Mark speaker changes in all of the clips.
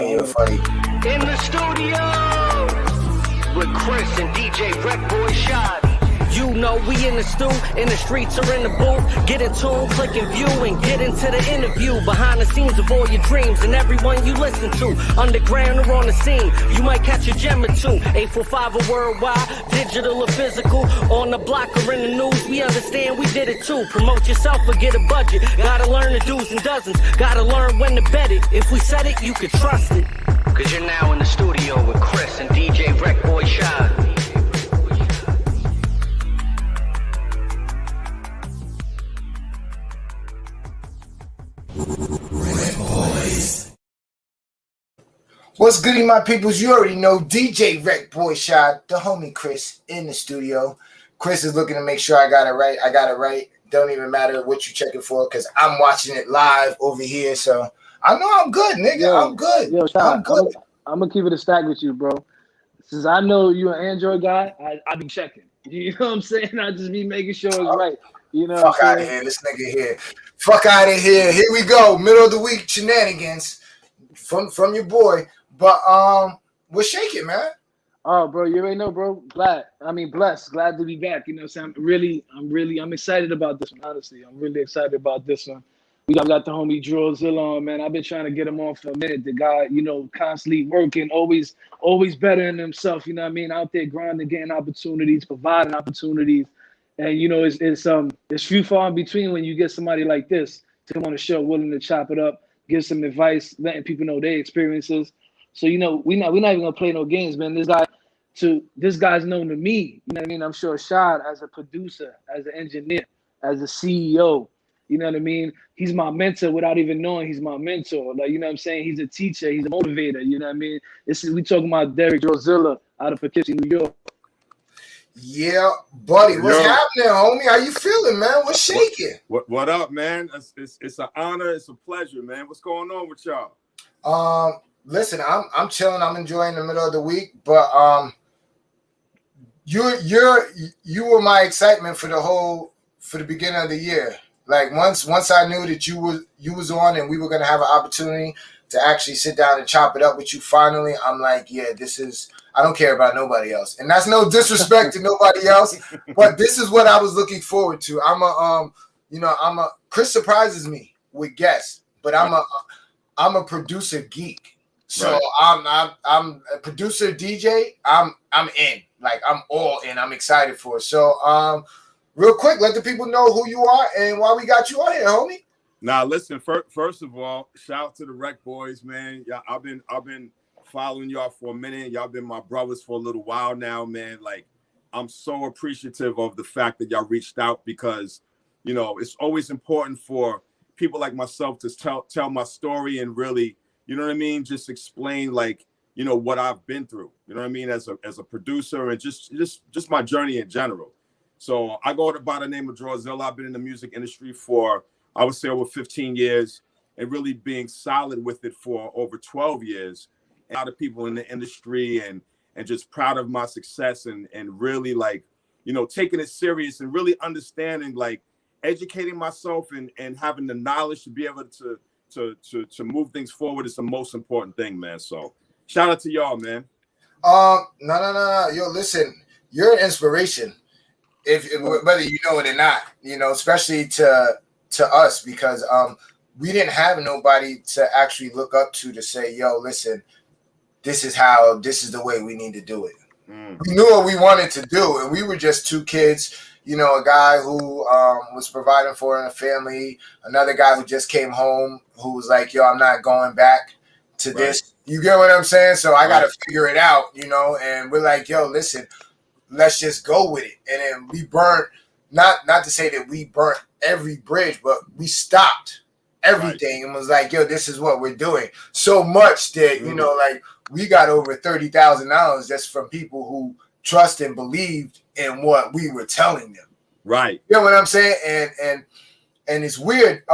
Speaker 1: You're funny.
Speaker 2: In the studio with Chris and DJ RecBoys Shot. You know we in the stew, in the streets or in the booth. Get in tune, click and view, and get into the interview. Behind the scenes of all your dreams and everyone you listen to. Underground or on the scene, you might catch a gem or two. 845 or worldwide, digital or physical. On the block or in the news, we understand we did it too. Promote yourself or get a budget. Gotta learn the do's and doesn't. Gotta learn when to bet it. If we said it, you could trust it. Cause you're now in the studio with Chris and DJ RecBoys Shot.
Speaker 1: What's goody, my peoples? You already know DJ RecBoys Shot, the homie Chris in the studio. Chris is looking to make sure I got it right. I got it right. Don't even matter what you're checking for because I'm watching it live over here. So I know I'm good, nigga.
Speaker 3: Yo,
Speaker 1: I'm good.
Speaker 3: Yo,
Speaker 1: I'm good.
Speaker 3: I'm gonna keep it a stack with you, bro. Since I know you're an Android guy, I be checking. You know what I'm saying? I just be making sure it's right. You know,
Speaker 1: fuck out of here, this nigga here. Fuck out of here. Here we go. Middle of the week shenanigans from your boy. But we're shaking, man.
Speaker 3: Oh, bro, you already know, bro. Blessed. Glad to be back. You know what I'm saying? I'm excited about this one, honestly. I'm really excited about this one. We got the homie Drawzilla on, man. I've been trying to get him on for a minute. The guy, you know, constantly working, always bettering himself, you know what I mean? Out there grinding, getting opportunities, providing opportunities. And, you know, it's few far in between when you get somebody like this to come on the show, willing to chop it up, give some advice, letting people know their experiences. So, you know, we're not even gonna play no games, man. This guy's known to me. You know what I mean? I'm sure Shad as a producer, as an engineer, as a CEO. You know what I mean? He's my mentor without even knowing he's my mentor. Like, you know what I'm saying? He's a teacher. He's a motivator. You know what I mean? We talking about Derrick Drawzilla out of Poughkeepsie, New York.
Speaker 1: Yeah, buddy. What's happening, homie? How you feeling, man? What's shaking?
Speaker 4: What up, man? It's an honor. It's a pleasure, man. What's going on with y'all?
Speaker 1: Listen, I'm chilling. I'm enjoying the middle of the week, but you were my excitement for the beginning of the year. Like once I knew that you was on and we were gonna have an opportunity to actually sit down and chop it up with you finally, I'm like, yeah, I don't care about nobody else. And that's no disrespect to nobody else, but this is what I was looking forward to. Chris surprises me with guests, but I'm a producer geek. So right. I'm a producer DJ. I'm in. Like I'm all in. I'm excited for it. So real quick, let the people know who you are and why we got you on here, homie.
Speaker 4: Now, listen. First of all, shout out to the RecBoys, man. Yeah, I've been following y'all for a minute. Y'all been my brothers for a little while now, man. Like, I'm so appreciative of the fact that y'all reached out because, you know, it's always important for people like myself to tell my story and really, you know what I mean, just explain like, you know, what I've been through. You know what I mean, as a producer and just my journey in general. So I go by the name of Drawzilla. I've been in the music industry for, I would say, over 15 years and really being solid with it for over 12 years. A lot of people in the industry and just proud of my success and really like, you know, taking it serious and really understanding, like educating myself and having the knowledge to be able to move things forward is the most important thing, man. So shout out to y'all, man.
Speaker 1: No. Yo, listen, you're an inspiration. If whether you know it or not, you know, especially to us, because we didn't have nobody to actually look up to say, yo, listen, this is the way we need to do it. We knew what we wanted to do, and we were just two kids, you know, a guy who was providing for a family, another guy who just came home who was like, yo, I'm not going back to this. You get what I'm saying? So I got to figure it out, you know, and we're like, yo, listen, let's just go with it. And then we burnt, not to say that we burnt every bridge, but we stopped everything and was like, yo, this is what we're doing. So much that, you know, like we got over $30,000 just from people who trust and believed in what we were telling them.
Speaker 4: Right.
Speaker 1: You know what I'm saying? And it's weird.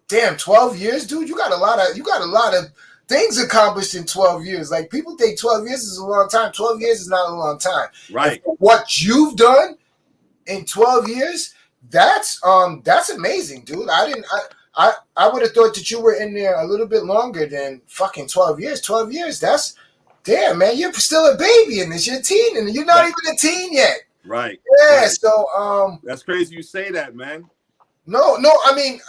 Speaker 1: Damn, 12 years, dude, you got a lot of things accomplished in 12 years. Like people think 12 years is a long time. 12 years is not a long time.
Speaker 4: Right.
Speaker 1: What you've done in 12 years, that's amazing, dude. I would have thought that you were in there a little bit longer than fucking 12 years. 12 years, that's damn, man. You're still a baby in this. You're a teen, and you're not even a teen yet.
Speaker 4: Right.
Speaker 1: Yeah.
Speaker 4: Right.
Speaker 1: So
Speaker 4: that's crazy you say that, man.
Speaker 1: No. I mean,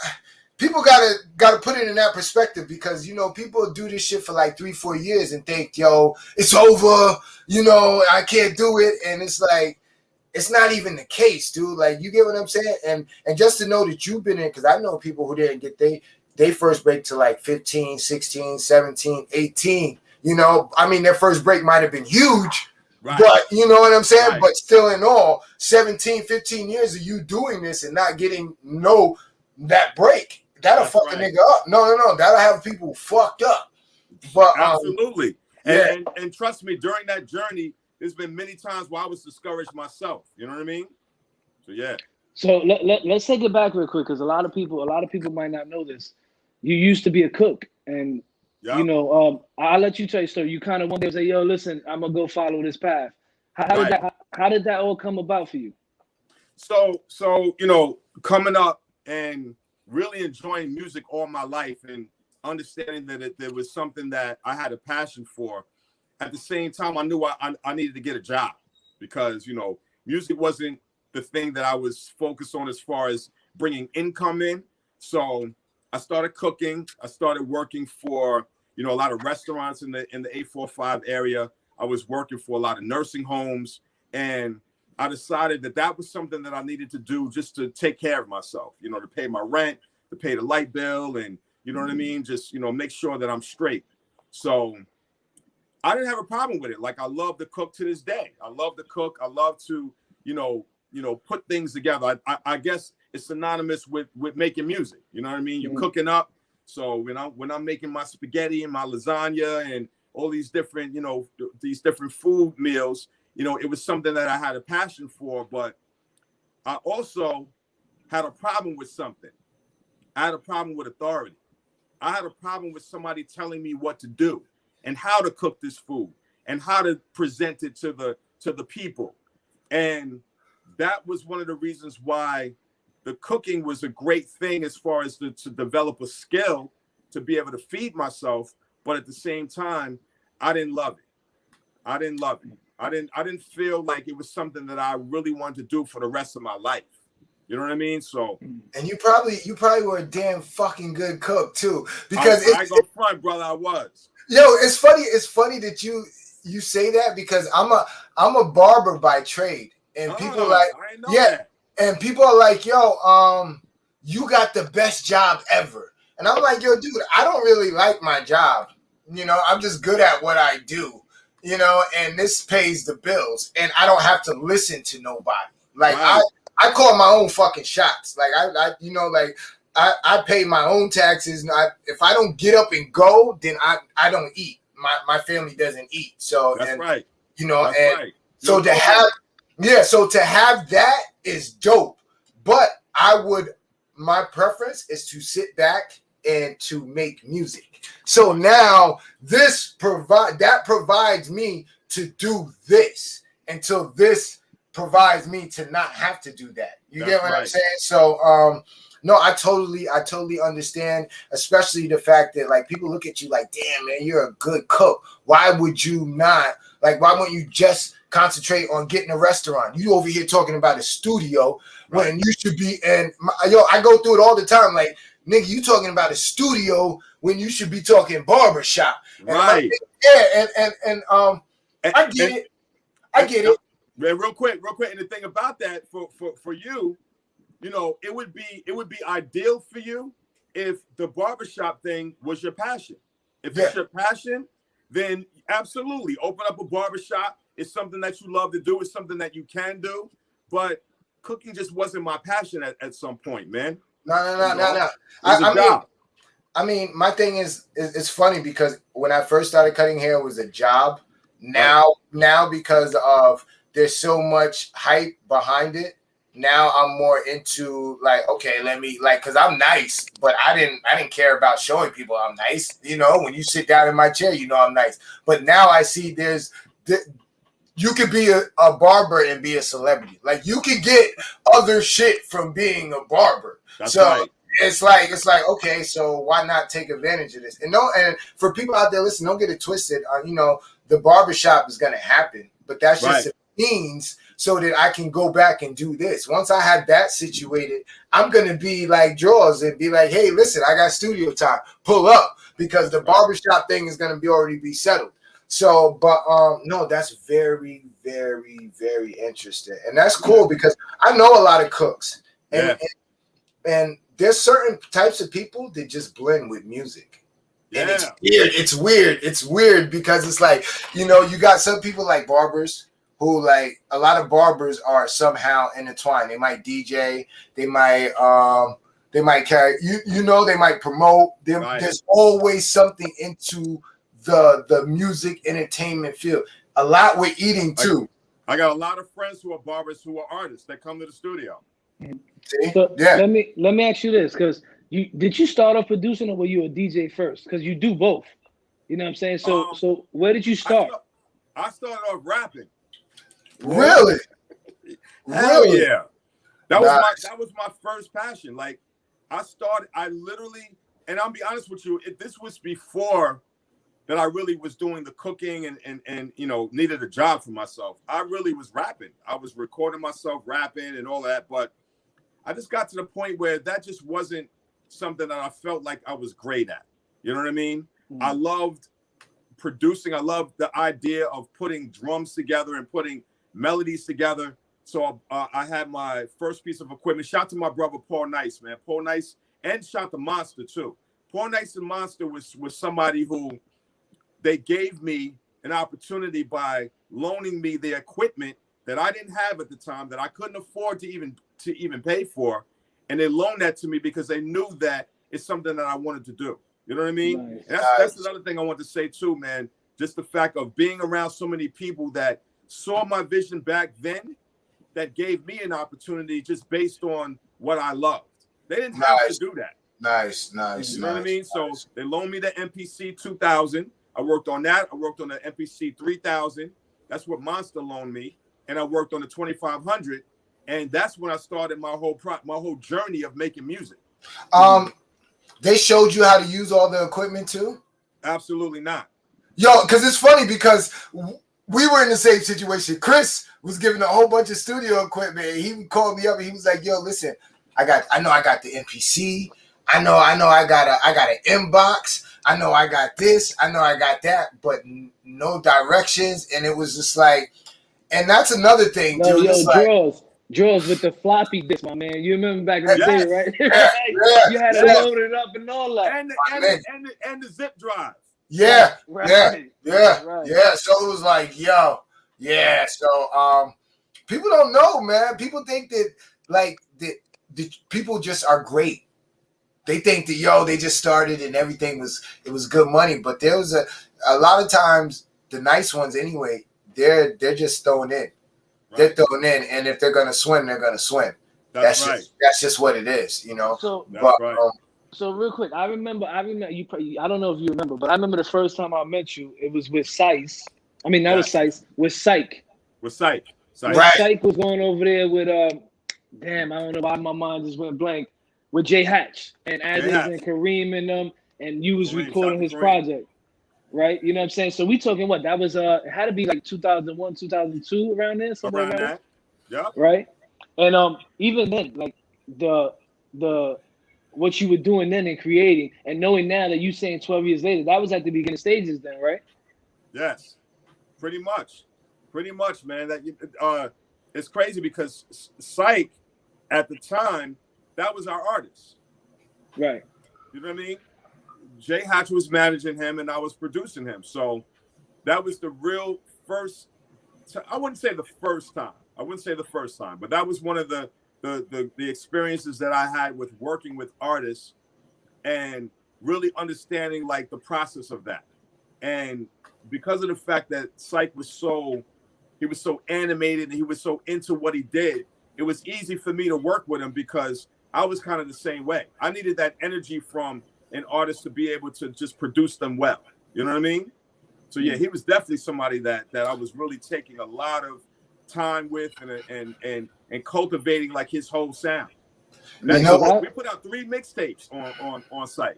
Speaker 1: people gotta put it in that perspective, because people do this shit for like 3-4 years and think, yo, it's over. I can't do it, and it's like, it's not even the case, dude. Like, you get what I'm saying? And just to know that you've been in, because I know people who didn't get they first break to like 15, 16, 17, 18. I mean, their first break might have been huge, right. But you know what I'm saying? Right. But still in all, 17, 15 years of you doing this and not getting that break, that'll fuck a nigga up. No. That'll have people fucked up. But
Speaker 4: absolutely. And trust me, during that journey, there's been many times where I was discouraged myself. You know what I mean? So yeah.
Speaker 3: So let's take it back real quick, because a lot of people might not know this. You used to be a cook, and I'll let you tell your story. You kind of one day say, "Yo, listen, I'm gonna go follow this path." How did that all come about for you?
Speaker 4: So coming up and really enjoying music all my life, and understanding that there was something that I had a passion for. At the same time, I knew I needed to get a job, because, music wasn't the thing that I was focused on as far as bringing income in. So I started cooking. I started working for, a lot of restaurants in the 845 area. I was working for a lot of nursing homes, and I decided that was something that I needed to do just to take care of myself, to pay my rent, to pay the light bill, and you know what I mean? Just, make sure that I'm straight. So I didn't have a problem with it. Like, I love to cook to this day. I love to cook. I love to, put things together. I guess it's synonymous with making music. You know what I mean? You're cooking up. So when I'm making my spaghetti and my lasagna and all these different, these different food meals, it was something that I had a passion for. But I also had a problem with something. I had a problem with authority. I had a problem with somebody telling me what to do and how to cook this food and how to present it to the people. And that was one of the reasons why the cooking was a great thing, as far as to develop a skill to be able to feed myself. But at the same time, I didn't love it. I didn't feel like it was something that I really wanted to do for the rest of my life. You know what I mean? So,
Speaker 1: and you probably were a damn fucking good cook too, because
Speaker 4: I go front, brother. I was.
Speaker 1: Yo, it's funny. It's funny that you say that, because I'm a barber by trade, and people and people are like, yo, you got the best job ever, and I'm like, yo, dude, I don't really like my job. I'm just good at what I do. And this pays the bills, and I don't have to listen to nobody. Like, right. I call my own fucking shots. Like, I pay my own taxes. If I don't get up and go, then I don't eat. My family doesn't eat. So
Speaker 4: that's right.
Speaker 1: That's right. So to have that is dope. But my preference is to sit back and to make music. So now that provides me to do this until this provides me to not have to do that. You get what I'm saying? So no, I totally understand, especially the fact that, like, people look at you like, damn, man, you're a good cook. Why would you not, like, why wouldn't you just concentrate on getting a restaurant? You over here talking about a studio when you should be I go through it all the time. Like, nigga, you talking about a studio when you should be talking barbershop.
Speaker 4: Right.
Speaker 1: And I get it.
Speaker 4: Man, real quick. And the thing about that for you, it would be ideal for you if the barbershop thing was your passion. If it's your passion, then absolutely open up a barbershop. It's something that you love to do. It's something that you can do. But cooking just wasn't my passion at some point, man.
Speaker 1: No. I mean, my thing is, it's funny, because when I first started cutting hair, it was a job. Now because of there's so much hype behind it. Now I'm more into, like, okay, let me, like, because I'm nice, but I didn't care about showing people I'm nice. When you sit down in my chair, I'm nice. But now I see you could be a barber and be a celebrity. Like, you could get other shit from being a barber.
Speaker 4: That's right.
Speaker 1: it's like okay, so why not take advantage of this? And for people out there listening, don't get it twisted. The barbershop is gonna happen, but that's just a means so that I can go back and do this. Once I have that situated, I'm gonna be like Draws and be like, hey, listen, I got studio time. Pull up, because the barbershop thing is gonna already be settled. So, but no, that's very, very, very interesting, and that's cool because I know a lot of cooks, and there's certain types of people that just blend with music. And it's weird. It's weird because it's like, you got some people like barbers who, like, a lot of barbers are somehow intertwined. They might DJ, they might carry, they might promote. There's always something into the music entertainment field. A lot with eating too.
Speaker 4: I got a lot of friends who are barbers who are artists that come to the studio.
Speaker 1: See?
Speaker 3: So let me ask you this, because did you start off producing or were you a DJ first? Because you do both. You know what I'm saying? So where did you start?
Speaker 4: I started off rapping.
Speaker 1: Really?
Speaker 4: Hell yeah. That was my first passion. Like, I literally, and I'll be honest with you, this was before that I really was doing the cooking and needed a job for myself. I really was rapping. I was recording myself rapping and all that, but I just got to the point where that just wasn't something that I felt like I was great at. You know what I mean? Mm-hmm. I loved producing. I loved the idea of putting drums together and putting melodies together. So I had my first piece of equipment. Shout to my brother, Paul Nice, man. Paul Nice, and shout to Monster too. Paul Nice and Monster was somebody who, they gave me an opportunity by loaning me the equipment that I didn't have at the time, that I couldn't afford to even pay for. And they loaned that to me because they knew that it's something that I wanted to do. You know what I mean? Nice. And that's another thing I want to say too, man. Just the fact of being around so many people that saw my vision back then, that gave me an opportunity just based on what I loved. They didn't have to do that.
Speaker 1: Nice.
Speaker 4: You know what I mean? So they loaned me the MPC 2000. I worked on that. I worked on the MPC 3000. That's what Monster loaned me. And I worked on the 2500. And that's when I started my whole journey of making music.
Speaker 1: They showed you how to use all the equipment too?
Speaker 4: Absolutely not.
Speaker 1: Yo, because it's funny because we were in the same situation. Chris was given a whole bunch of studio equipment. And he called me up and he was like, yo, listen, I know I got the MPC. I know I got an inbox. I know I got this. I know I got that, but no directions. And it was just like, and that's another thing,
Speaker 3: dude.
Speaker 1: Yo,
Speaker 3: Draws with the floppy disk, my man. You remember back in the day, right? You had to load it up and all that.
Speaker 4: And the zip drive.
Speaker 1: Yeah.
Speaker 3: Right.
Speaker 1: So it was like, yo, yeah. So people don't know, man. People think that the people just are great. They think that, they just started and everything was good money. But there was a lot of times, the nice ones anyway, they're just thrown in. Right. They're thrown in, and if they're gonna swim, they're gonna swim. That's right. That's just what it is,
Speaker 3: So
Speaker 4: right.
Speaker 3: So real quick, I remember you. I don't know if you remember, but I remember the first time I met you. It was with Sice. I mean, not with Sice. With Syke.
Speaker 4: With Syke.
Speaker 1: Right.
Speaker 3: Syke was going over there with damn, I don't know why my mind just went blank. With Jay Hatch and Aziz and Kareem and them, and you was recording his project, right? You know what I'm saying? So we talking what? That was it had to be like 2001, 2002, around there, somewhere around that.
Speaker 4: Yeah.
Speaker 3: Right. And even then, like the what you were doing then and creating, and knowing now that you saying 12 years later, that was at the beginning stages then, right?
Speaker 4: Yes, pretty much, man. That it's crazy because Syke at the time, that was our artist.
Speaker 3: Right.
Speaker 4: You know what I mean? Jay Hatch was managing him and I was producing him. So that was the real first, I wouldn't say the first time, but that was one of the experiences that I had with working with artists and really understanding like the process of that. And because of the fact that Syke was so animated and he was so into what he did, it was easy for me to work with him because I was kind of the same way. I needed that energy from an artist to be able to just produce them well. You know what I mean? So yeah, he was definitely somebody that I was really taking a lot of time with and cultivating like his whole sound.
Speaker 3: You know,
Speaker 4: we put out 3 mixtapes on site.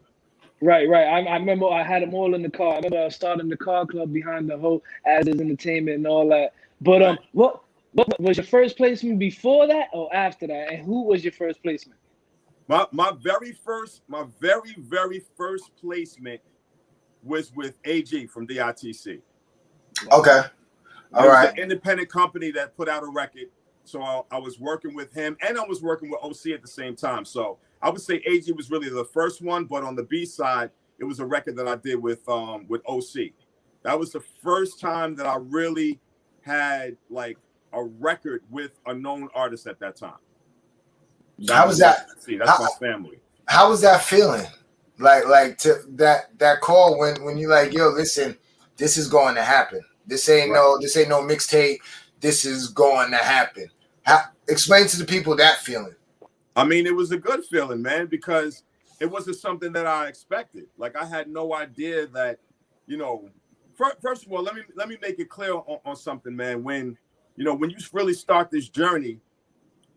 Speaker 3: Right. I remember I had them all in the car. I remember I was starting the car club behind the whole As Is Entertainment and all that. But
Speaker 4: Right.
Speaker 3: what was your first placement before that or after that? And who was your first placement?
Speaker 4: My very first placement was with AG from DITC.
Speaker 1: Okay. All right.
Speaker 4: It was an independent company that put out a record. So I was working with him and I was working with OC at the same time. So I would say AG was really the first one, but on the B side, it was a record that I did with OC. That was the first time that I really had like a record with a known artist at that time.
Speaker 1: How was that?
Speaker 4: See, that's my family.
Speaker 1: How was that feeling? Like to that call when you like, yo, listen, this is going to happen. This ain't no mixtape. This is going to happen. Explain to the people that feeling.
Speaker 4: I mean, it was a good feeling, man, because it wasn't something that I expected. Like I had no idea that, you know, first of all, let me make it clear on something, man. When you really start this journey,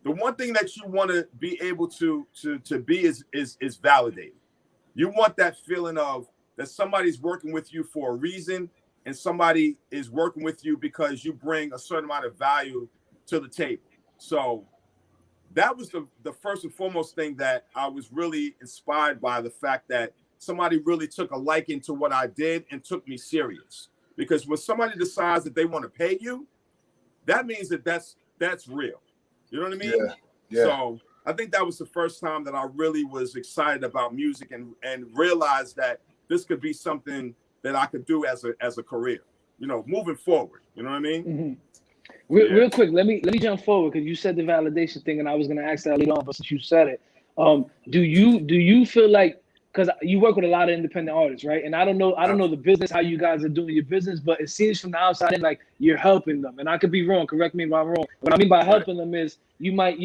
Speaker 4: the one thing that you want to be able to be is validated. You want that feeling of that somebody's working with you for a reason and somebody is working with you because you bring a certain amount of value to the table. So that was the first and foremost thing that I was really inspired by, the fact that somebody really took a liking to what I did and took me serious. Because when somebody decides that they want to pay you, that means that that's real. You know what I mean?
Speaker 1: Yeah.
Speaker 4: So I think that was the first time that I really was excited about music and realized that this could be something that I could do as a career, you know, moving forward. You know what I mean?
Speaker 3: Mm-hmm. Real quick, let me jump forward because you said the validation thing, and I was gonna ask that later on, but since you said it, do you feel like, because you work with a lot of independent artists, right? And I don't know the business, how you guys are doing your business, but it seems from the outside in like you're helping them. And I could be wrong. Correct me if I'm wrong. What I mean by helping them is you might,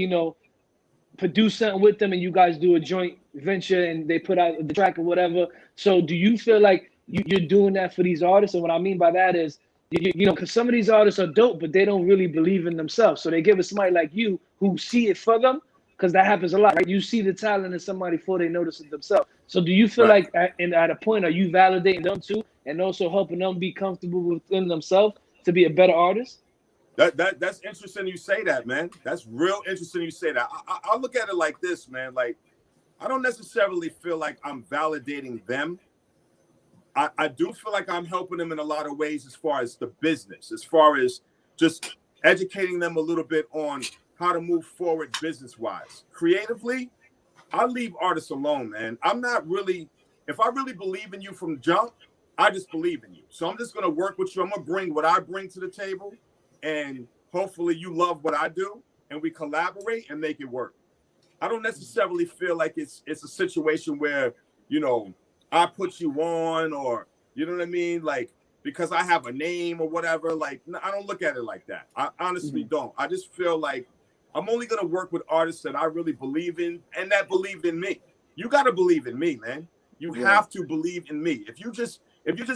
Speaker 3: produce something with them and you guys do a joint venture and they put out the track or whatever. So do you feel like you're doing that for these artists? And what I mean by that is, because some of these artists are dope, but they don't really believe in themselves. So they give it somebody like you who see it for them, because that happens a lot, right? You see the talent in somebody before they notice it themselves. So do you feel like at a point, are you validating them too and also helping them be comfortable within themselves to be a better artist?
Speaker 4: That's interesting you say that, man. That's real interesting you say that. I look at it like this, man. Like, I don't necessarily feel like I'm validating them. I do feel like I'm helping them in a lot of ways as far as the business, as far as just educating them a little bit on how to move forward business-wise. Creatively, I leave artists alone, man. I'm not really, if I really believe in you from jump, I just believe in you. So I'm just going to work with you. I'm going to bring what I bring to the table, and hopefully you love what I do, and we collaborate and make it work. I don't necessarily feel like it's a situation where, I put you on, or, you know what I mean? Like, because I have a name or whatever. Like, I don't look at it like that. I honestly don't. I just feel like I'm only going to work with artists that I really believe in and that believe in me. You got to believe in me, man. You have to believe in me. If you're just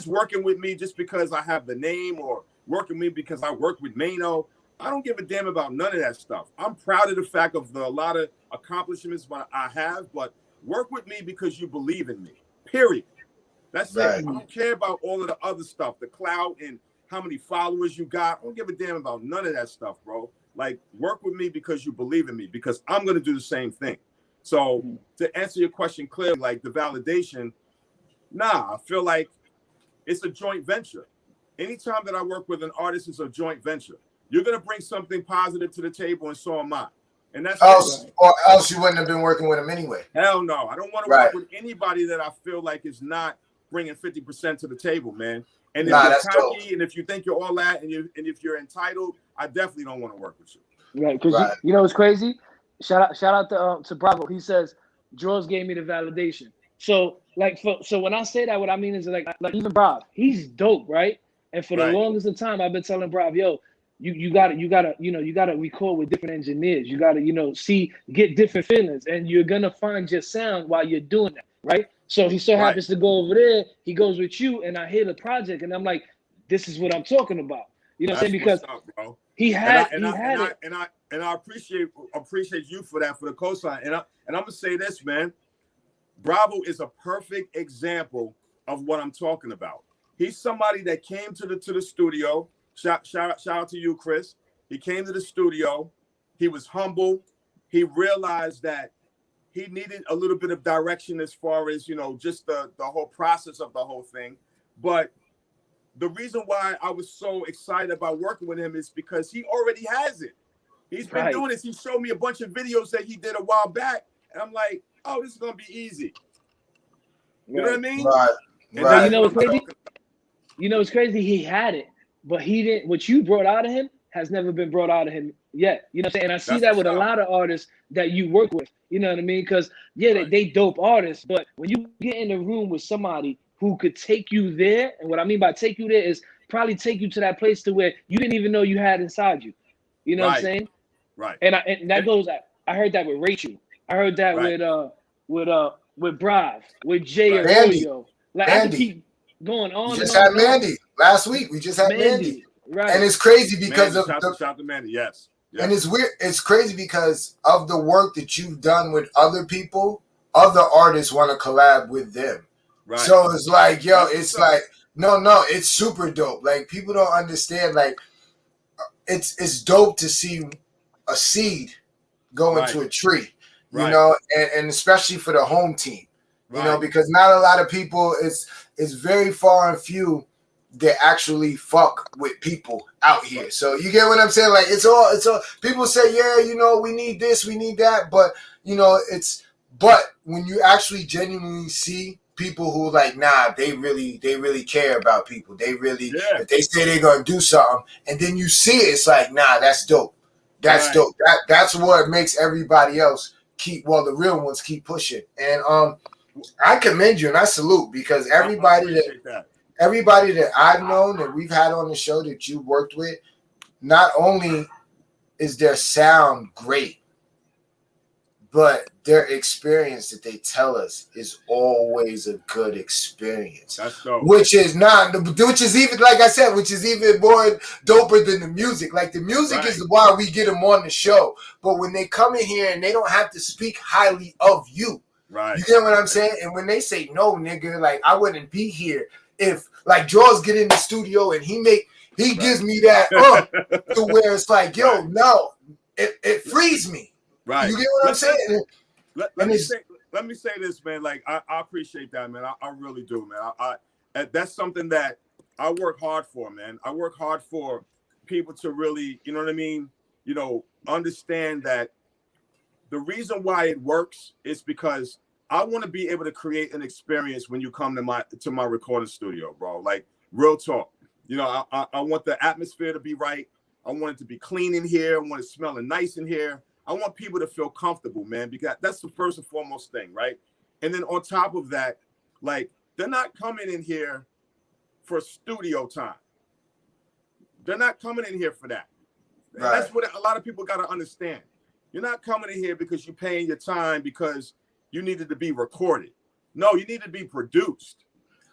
Speaker 4: working with me just because I have the name, or working with me because I work with Mano, I don't give a damn about none of that stuff. I'm proud of the fact of a lot of accomplishments I have, but work with me because you believe in me. Period. That's it. I don't care about all of the other stuff, the clout and how many followers you got. I don't give a damn about none of that stuff, bro. Like, work with me because you believe in me, because I'm going to do the same thing. So to answer your question clearly, like the validation, I feel like it's a joint venture. Anytime that I work with an artist, it's a joint venture. You're going to bring something positive to the table, and so am I. And that's
Speaker 1: or else you wouldn't have been working with him anyway.
Speaker 4: Hell no. I don't want to work with anybody that I feel like is not bringing 50% to the table, man. And if you're cocky, and if you think you're all that, and if you're entitled, I definitely don't want to work with you.
Speaker 3: Right, because you know what's crazy? Shout out to Bravo. He says, Draws gave me the validation. So so when I say that, what I mean is like even Brav, he's dope, right? And for the longest of time, I've been telling Brav, yo, you gotta record with different engineers. You gotta, get different feelings, and you're gonna find your sound while you're doing that, right? So he so happens to go over there. He goes with you, and I hear the project, and I'm like, this is what I'm talking about. You know what I'm saying? Because
Speaker 4: up, bro.
Speaker 3: he had
Speaker 4: and
Speaker 3: it.
Speaker 4: I appreciate you for that, for the cosign. And I'm gonna say this, man. Bravo is a perfect example of what I'm talking about. He's somebody that came to the studio. Shout out to you, Chris. He came to the studio. He was humble. He realized that he needed a little bit of direction as far as, you know, just the whole process of the whole thing. But the reason why I was so excited about working with him is because he already has it. He's been doing this. He showed me a bunch of videos that he did a while back. And I'm like, oh, this is going to be easy. You know what I mean?
Speaker 1: Right.
Speaker 3: Right. You know what's crazy? You know what's crazy? He had it, but he didn't. What you brought out of him has never been brought out of him yet. You know what I'm saying? And I see that with a lot of artists that you work with. You know what I mean? Because they dope artists, but when you get in a room with somebody who could take you there, and what I mean by take you there is probably take you to that place to where you didn't even know you had inside you. You know what I'm saying?
Speaker 4: Right.
Speaker 3: And that goes. I heard that with Rachel. I heard that with Brav, with Jay Arroyo. Like I can keep going on.
Speaker 1: We just had Mandy last week. We just had Mandy.
Speaker 3: Right.
Speaker 1: And it's crazy because
Speaker 4: shout to Mandy, yes.
Speaker 1: And it's weird. It's crazy because of the work that you've done with other people. Other artists want to collab with them. Right. So it's like, yo, it's like, no, it's super dope. Like people don't understand. Like it's dope to see a seed go into a tree. You know, and especially for the home team, you know, because not a lot of people, it's very far and few that actually fuck with people out here. So you get what I'm saying? Like it's all people say, yeah, you know, we need this, we need that, but you know, but when you actually genuinely see people who like, nah, they really care about people. They really, if they say they're gonna do something, and then you see it, it's like, nah, that's dope. That's dope. That's what makes everybody else the real ones keep pushing. And I commend you and I salute, because everybody that I've known that we've had on the show that you worked with, not only is their sound great, but their experience that they tell us is always a good experience.
Speaker 4: That's dope.
Speaker 1: Which is even, like I said, which is even more doper than the music. Like the music is why we get them on the show. But when they come in here and they don't have to speak highly of you. Right. You get what I'm saying? And when they say, no, nigga, like I wouldn't be here if like Draws get in the studio and he gives me that to where it's like, yo, no, it frees me. Right. You get what I'm saying?
Speaker 4: Let me say this, man. Like I appreciate that, man. I really do, man. I that's something that I work hard for, man. I work hard for people to really, you know what I mean? You know, understand that the reason why it works is because I want to be able to create an experience when you come to my recording studio, bro. Like real talk. You know, I want the atmosphere to be right. I want it to be clean in here. I want it smelling nice in here. I want people to feel comfortable, man, because that's the first and foremost thing, right? And then on top of that, like, they're not coming in here for studio time. They're not coming in here for that. Right. That's what a lot of people got to understand. You're not coming in here because you're paying your time because you needed to be recorded. No, you need to be produced.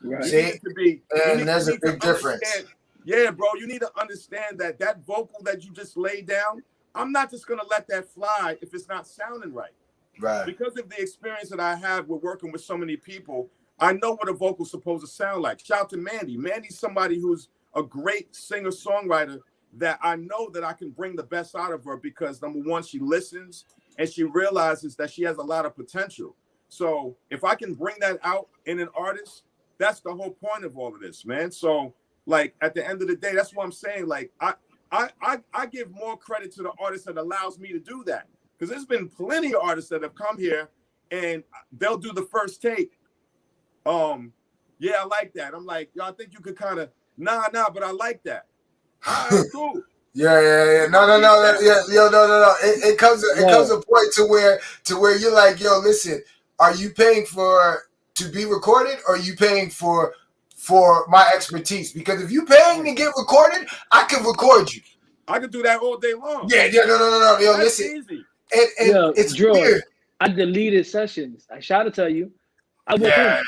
Speaker 1: Right. There's a big difference.
Speaker 4: Yeah, bro, you need to understand that vocal that you just laid down, I'm not just going to let that fly if it's not sounding right. Right. Because of the experience that I have with working with so many people, I know what a vocal's supposed to sound like. Shout out to Mandy. Mandy's somebody who's a great singer-songwriter that I know that I can bring the best out of her because, number one, she listens and she realizes that she has a lot of potential. So if I can bring that out in an artist, that's the whole point of all of this, man. So, like, at the end of the day, that's what I'm saying. Like, I give more credit to the artist that allows me to do that, because there's been plenty of artists that have come here and they'll do the first take. Yeah, I like that. I'm like, yo, I think you could kind of nah, but I like that. All right, cool.
Speaker 1: Yeah. No. It comes a point to where you're like, yo, listen, are you paying to be recorded, or are you paying for my expertise? Because if you're paying to get recorded, I can record you.
Speaker 4: I can do that all day long.
Speaker 1: Yeah, no. Yo,
Speaker 4: that's
Speaker 1: listen.
Speaker 4: Easy.
Speaker 1: And it's weird.
Speaker 3: I deleted sessions. I shall tell you. I went home.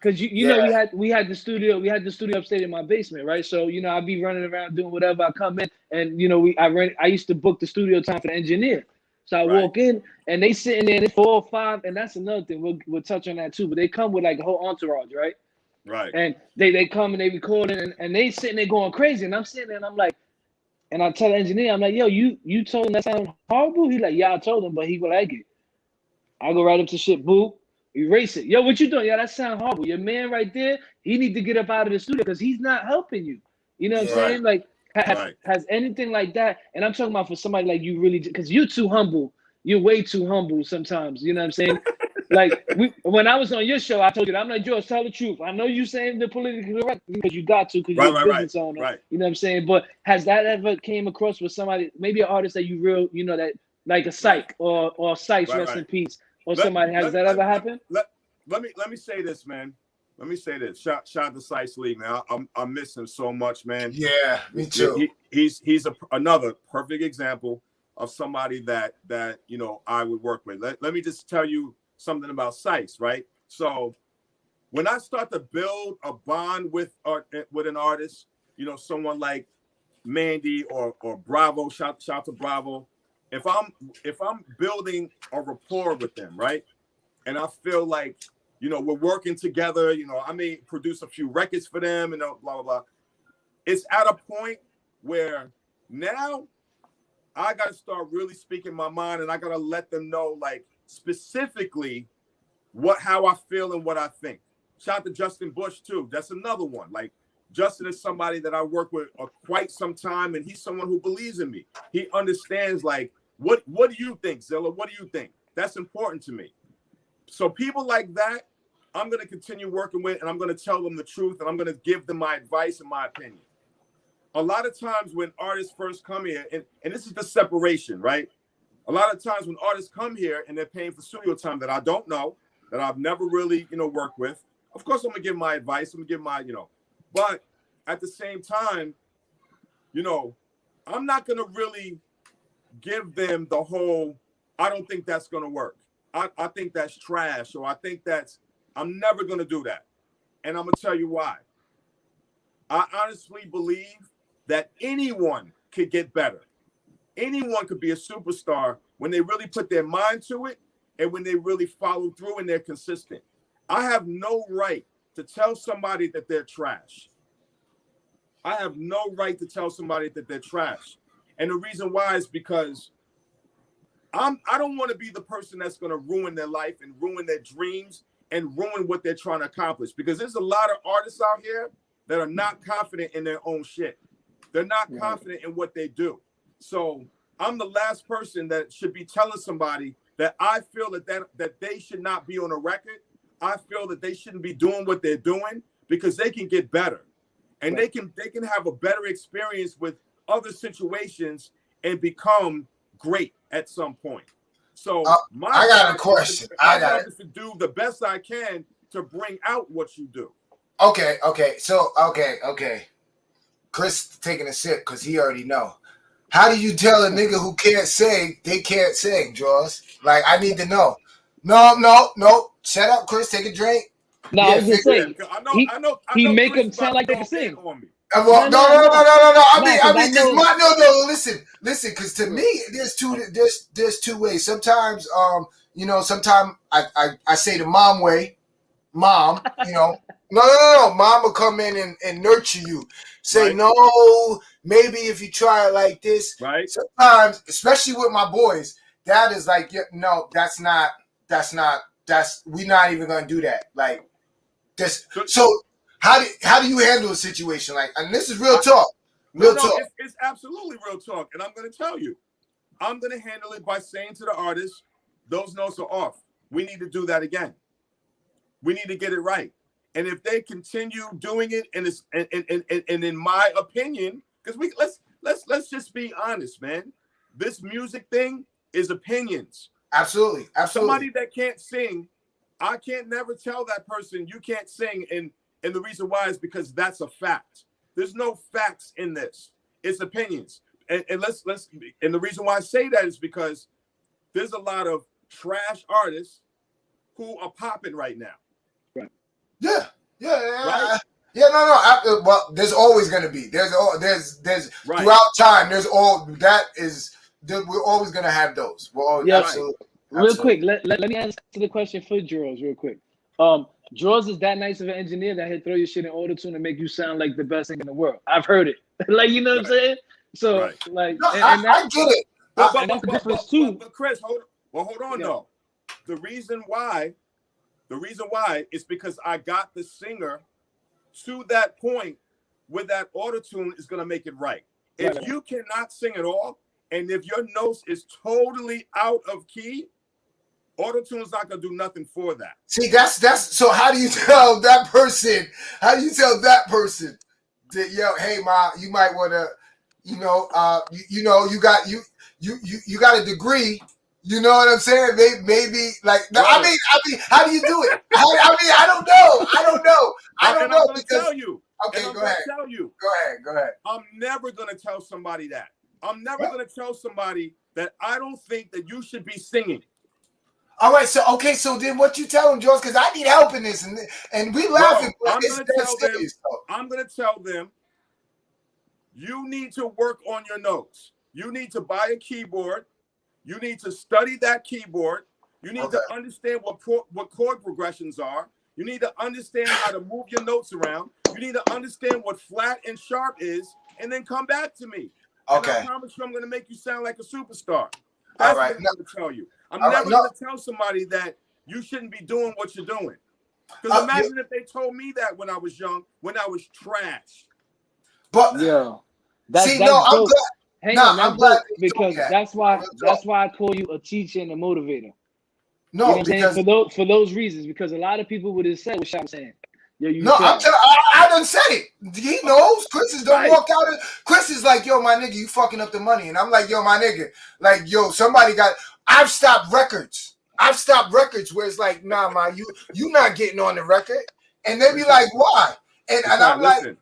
Speaker 3: Cause you know we had the studio upstairs in my basement, right? So I'd be running around doing whatever. I come in and I used to book the studio time for the engineer. So I walk in and they sitting there and it's 4 or 5, and that's another thing. We'll touch on that too. But they come with like a whole entourage, right?
Speaker 4: Right.
Speaker 3: And they come and they recording and they sitting there going crazy. And I'm sitting there and I'm like, and I tell the engineer, I'm like, yo, you told him that sounded horrible? He like, yeah, I told him, but he would like it. I go right up to shit, boop. Erase it. Yo, what you doing? Yeah, that sound horrible. Your man right there, he need to get up out of the studio because he's not helping you. You know what I'm saying? Like, has anything like that? And I'm talking about for somebody like you really, because you're too humble. You're way too humble sometimes. You know what I'm saying? Like, when I was on your show, I told you that. I'm like, George, tell the truth. I know you saying the politically correct because you got to, because you're a business owner. Right. You know what I'm saying? But has that ever came across with somebody, maybe an artist that you that like a Psych or Sykes, rest in peace, or somebody, has that ever happened?
Speaker 4: Let me say this, man. Let me say this. Shout to Sykes Lee, man. I miss him so much, man.
Speaker 1: Yeah, me too.
Speaker 4: He's another perfect example of somebody that I would work with. Let me just tell you something about Sykes, right? So when I start to build a bond with an artist, someone like Mandy or Bravo, shout to Bravo. If I'm building a rapport with them, right? And I feel like, we're working together, I may produce a few records for them and blah, blah, blah. It's at a point where now I got to start really speaking my mind, and I got to let them know, like, specifically how I feel and what I think. Shout out to Justin Bush too. That's another one. Like, Justin is somebody that I work with quite some time, and he's someone who believes in me. He understands, like, what do you think, Zilla? What do you think? That's important to me. So people like that, I'm going to continue working with, and I'm going to tell them the truth, and I'm going to give them my advice and my opinion. A lot of times when artists first come here, and this is the separation, right? A lot of times when artists come here and they're paying for studio time that I don't know, that I've never really, worked with, of course I'm going to give my advice, I'm going to give my, but at the same time, I'm not going to really give them the whole, I don't think that's going to work. I think that's trash, or I think I'm never going to do that. And I'm going to tell you why. I honestly believe that anyone could get better. Anyone could be a superstar when they really put their mind to it and when they really follow through and they're consistent. I have no right to tell somebody that they're trash. I have no right to tell somebody that they're trash. And the reason why is because I don't want to be the person that's going to ruin their life and ruin their dreams and ruin what they're trying to accomplish. Because there's a lot of artists out here that are not confident in their own shit. They're not confident in what they do. So I'm the last person that should be telling somebody that I feel that they should not be on a record. I feel that they shouldn't be doing what they're doing because they can get better. And they can have a better experience with other situations and become great at some point. So
Speaker 1: I got a question. I got
Speaker 4: to do the best I can to bring out what you do.
Speaker 1: Okay. So, okay. Chris taking a sip because he already know. How do you tell a nigga who can't sing they can't sing, Jaws? Like, I need to know. No. Shut up, Chris. Take a drink.
Speaker 3: No, I was just saying.
Speaker 4: I know.
Speaker 3: He make
Speaker 4: Chris
Speaker 3: them sound like they can sing.
Speaker 1: Well, no. I mean, listen, because to me, there's two ways. Sometimes, sometimes I say the mom way, mom, no, mom will come in and nurture you. Say no, maybe if you try it like this. Right. Sometimes, especially with my boys, dad is like, no, that's we're not even gonna do that. Like this. So. How do you handle a situation like? And this is real talk. Real talk.
Speaker 4: It's absolutely real talk, and I'm going to tell you, I'm going to handle it by saying to the artist, "Those notes are off. We need to do that again. We need to get it right." And if they continue doing it, and in my opinion, because let's just be honest, man. This music thing is opinions.
Speaker 1: Absolutely.
Speaker 4: Somebody that can't sing, I can't never tell that person you can't sing and the reason why is because that's a fact. There's no facts in this. It's opinions. And and the reason why I say that is because there's a lot of trash artists who are popping right now.
Speaker 3: Right.
Speaker 1: Yeah.
Speaker 4: Right?
Speaker 1: Yeah, no. Well, there's always going to be. There's
Speaker 4: Right.
Speaker 1: throughout time. We're always going to have those. We're always,
Speaker 3: Yeah.
Speaker 1: absolutely.
Speaker 3: Real quick, let me answer the question for Draws real quick. Draws is that nice of an engineer that he'll throw your shit in auto-tune and make you sound like the best thing in the world. I've heard it. Like, you know what I'm saying? So, like,
Speaker 1: No,
Speaker 3: and
Speaker 1: I get it.
Speaker 3: and that's the difference too.
Speaker 4: But Chris, hold on though. The reason why is because I got the singer to that point where that auto-tune is gonna make it right. If you cannot sing at all, and if your notes is totally out of key, auto-tune is not gonna do nothing for that.
Speaker 1: See, that's so. How do you tell that person? How do you tell that person that, yo, hey, ma, you might want to, you got a degree. You know what I'm saying? Maybe like, no, I mean, how do you do it? I don't know.
Speaker 4: I'm gonna tell you.
Speaker 1: Okay, go ahead. Go ahead.
Speaker 4: I'm never gonna tell somebody that. I'm never gonna tell somebody that I don't think that you should be singing.
Speaker 1: All right, so then what you tell them, George? Because I need help in this, and we laughing.
Speaker 4: I'm gonna tell them, you need to work on your notes. You need to buy a keyboard. You need to study that keyboard. You need to understand what chord progressions are. You need to understand how to move your notes around. You need to understand what flat and sharp is, and then come back to me. Okay. And I promise you, I'm going to make you sound like a superstar. That's what I'm going to tell you. I'm never going to tell somebody that you shouldn't be doing what you're doing. Because imagine if they told me that when I was young, when I was trash.
Speaker 1: But I'm glad.
Speaker 3: Hang on, I'm glad because that's why I call you a teacher and a motivator.
Speaker 1: No,
Speaker 3: you know because for those reasons, because a lot of people would have said what I'm saying.
Speaker 1: I done said it. He knows. Chris is gonna walk out. Chris is like, yo, my nigga, you fucking up the money, and I'm like, yo, my nigga, like, yo, somebody got. I've stopped records where it's like, nah, ma, you not getting on the record, and they be like, why? And I'm like,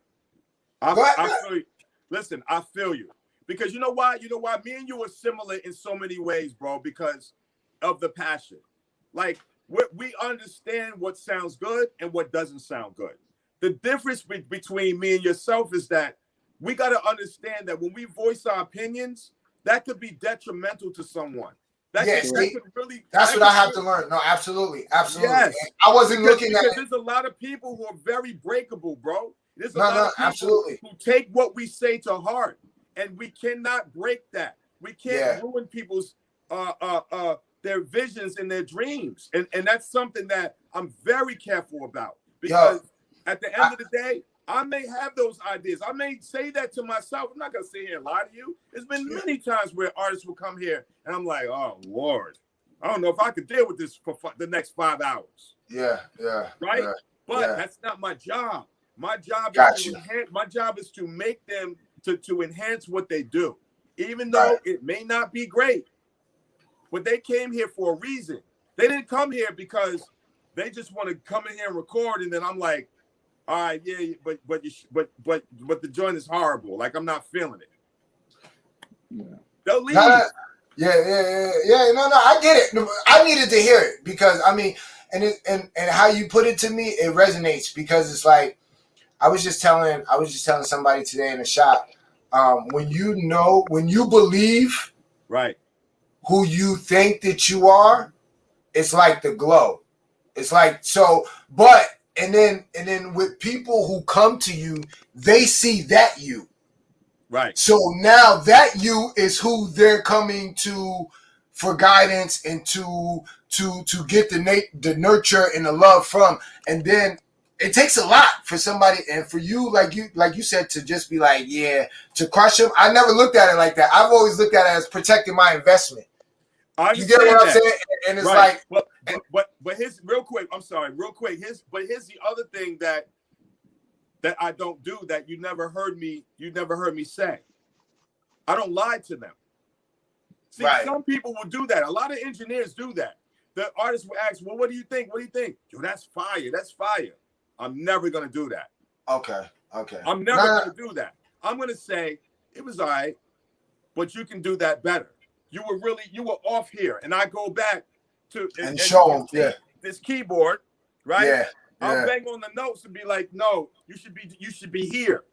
Speaker 4: I feel you. Listen, I feel you. Because you know why? Me and you are similar in so many ways, bro, because of the passion. Like, we understand what sounds good and what doesn't sound good. The difference between me and yourself is that we got to understand that when we voice our opinions, that could be detrimental to someone.
Speaker 1: That's what I have to learn. No, absolutely.
Speaker 4: Yes.
Speaker 1: I wasn't looking at it.
Speaker 4: There's a lot of people who are very breakable, bro. There's a
Speaker 1: lot
Speaker 4: of people who take what we say to heart. And we cannot break that. We can't ruin people's their visions and their dreams. And that's something that I'm very careful about. Because at the end of the day, I may have those ideas. I may say that to myself. I'm not going to sit here and lie to you. There's been many times where artists will come here and I'm like, oh, Lord, I don't know if I could deal with this for the next 5 hours.
Speaker 1: Yeah.
Speaker 4: Right? But that's not my job. My job is to make them to enhance what they do, even though it may not be great. But they came here for a reason. They didn't come here because they just want to come in here and record, and then I'm like, all right, yeah, but the joint is horrible. Like, I'm not feeling it. Yeah. They'll leave.
Speaker 1: Yeah. No, I get it. I needed to hear it because I mean, and how you put it to me, it resonates because it's like I was just telling somebody today in the shop. When you believe who you think that you are, it's like the glow. It's like and then with people who come to you, they see that you.
Speaker 4: Right.
Speaker 1: So now that you is who they're coming to for guidance and to get the nurture and the love from, and then it takes a lot for somebody and for you, like you said, to just be like, to crush them. I never looked at it like that. I've always looked at it as protecting my investment. You get what I'm saying? And it's like,
Speaker 4: but here's real quick. I'm sorry, real quick. Here's the other thing that I don't do that you never heard me say. I don't lie to them. See, some people will do that. A lot of engineers do that. The artists will ask, well, what do you think? What do you think? Yo, that's fire. That's fire. I'm never going to do that.
Speaker 1: Okay.
Speaker 4: I'm never going to do that. I'm going to say, it was all right, but you can do that better. You were off here. And I go back to and
Speaker 1: show them,
Speaker 4: this keyboard, right?
Speaker 1: Yeah.
Speaker 4: I'll bang on the notes and be like, no, you should be here.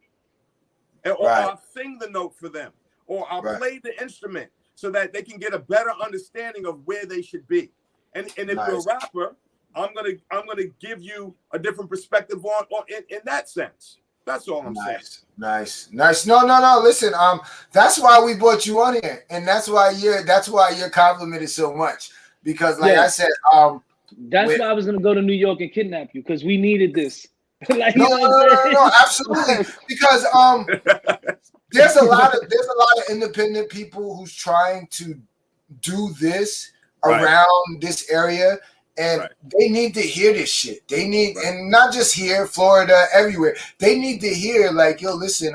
Speaker 4: Or I'll sing the note for them, or I'll play the instrument so that they can get a better understanding of where they should be. And if you're a rapper, I'm gonna give you a different perspective on in that sense. That's all I'm saying.
Speaker 1: Nice. No. Listen, that's why we brought you on here, and that's why you're complimented so much, because, like I said,
Speaker 3: that's why I was gonna go to New York and kidnap you, because we needed this. Like,
Speaker 1: no, absolutely, because there's a lot of independent people who's trying to do this around this area. And they need to hear this shit. They need, and not just here, Florida, everywhere. They need to hear, like, yo, listen,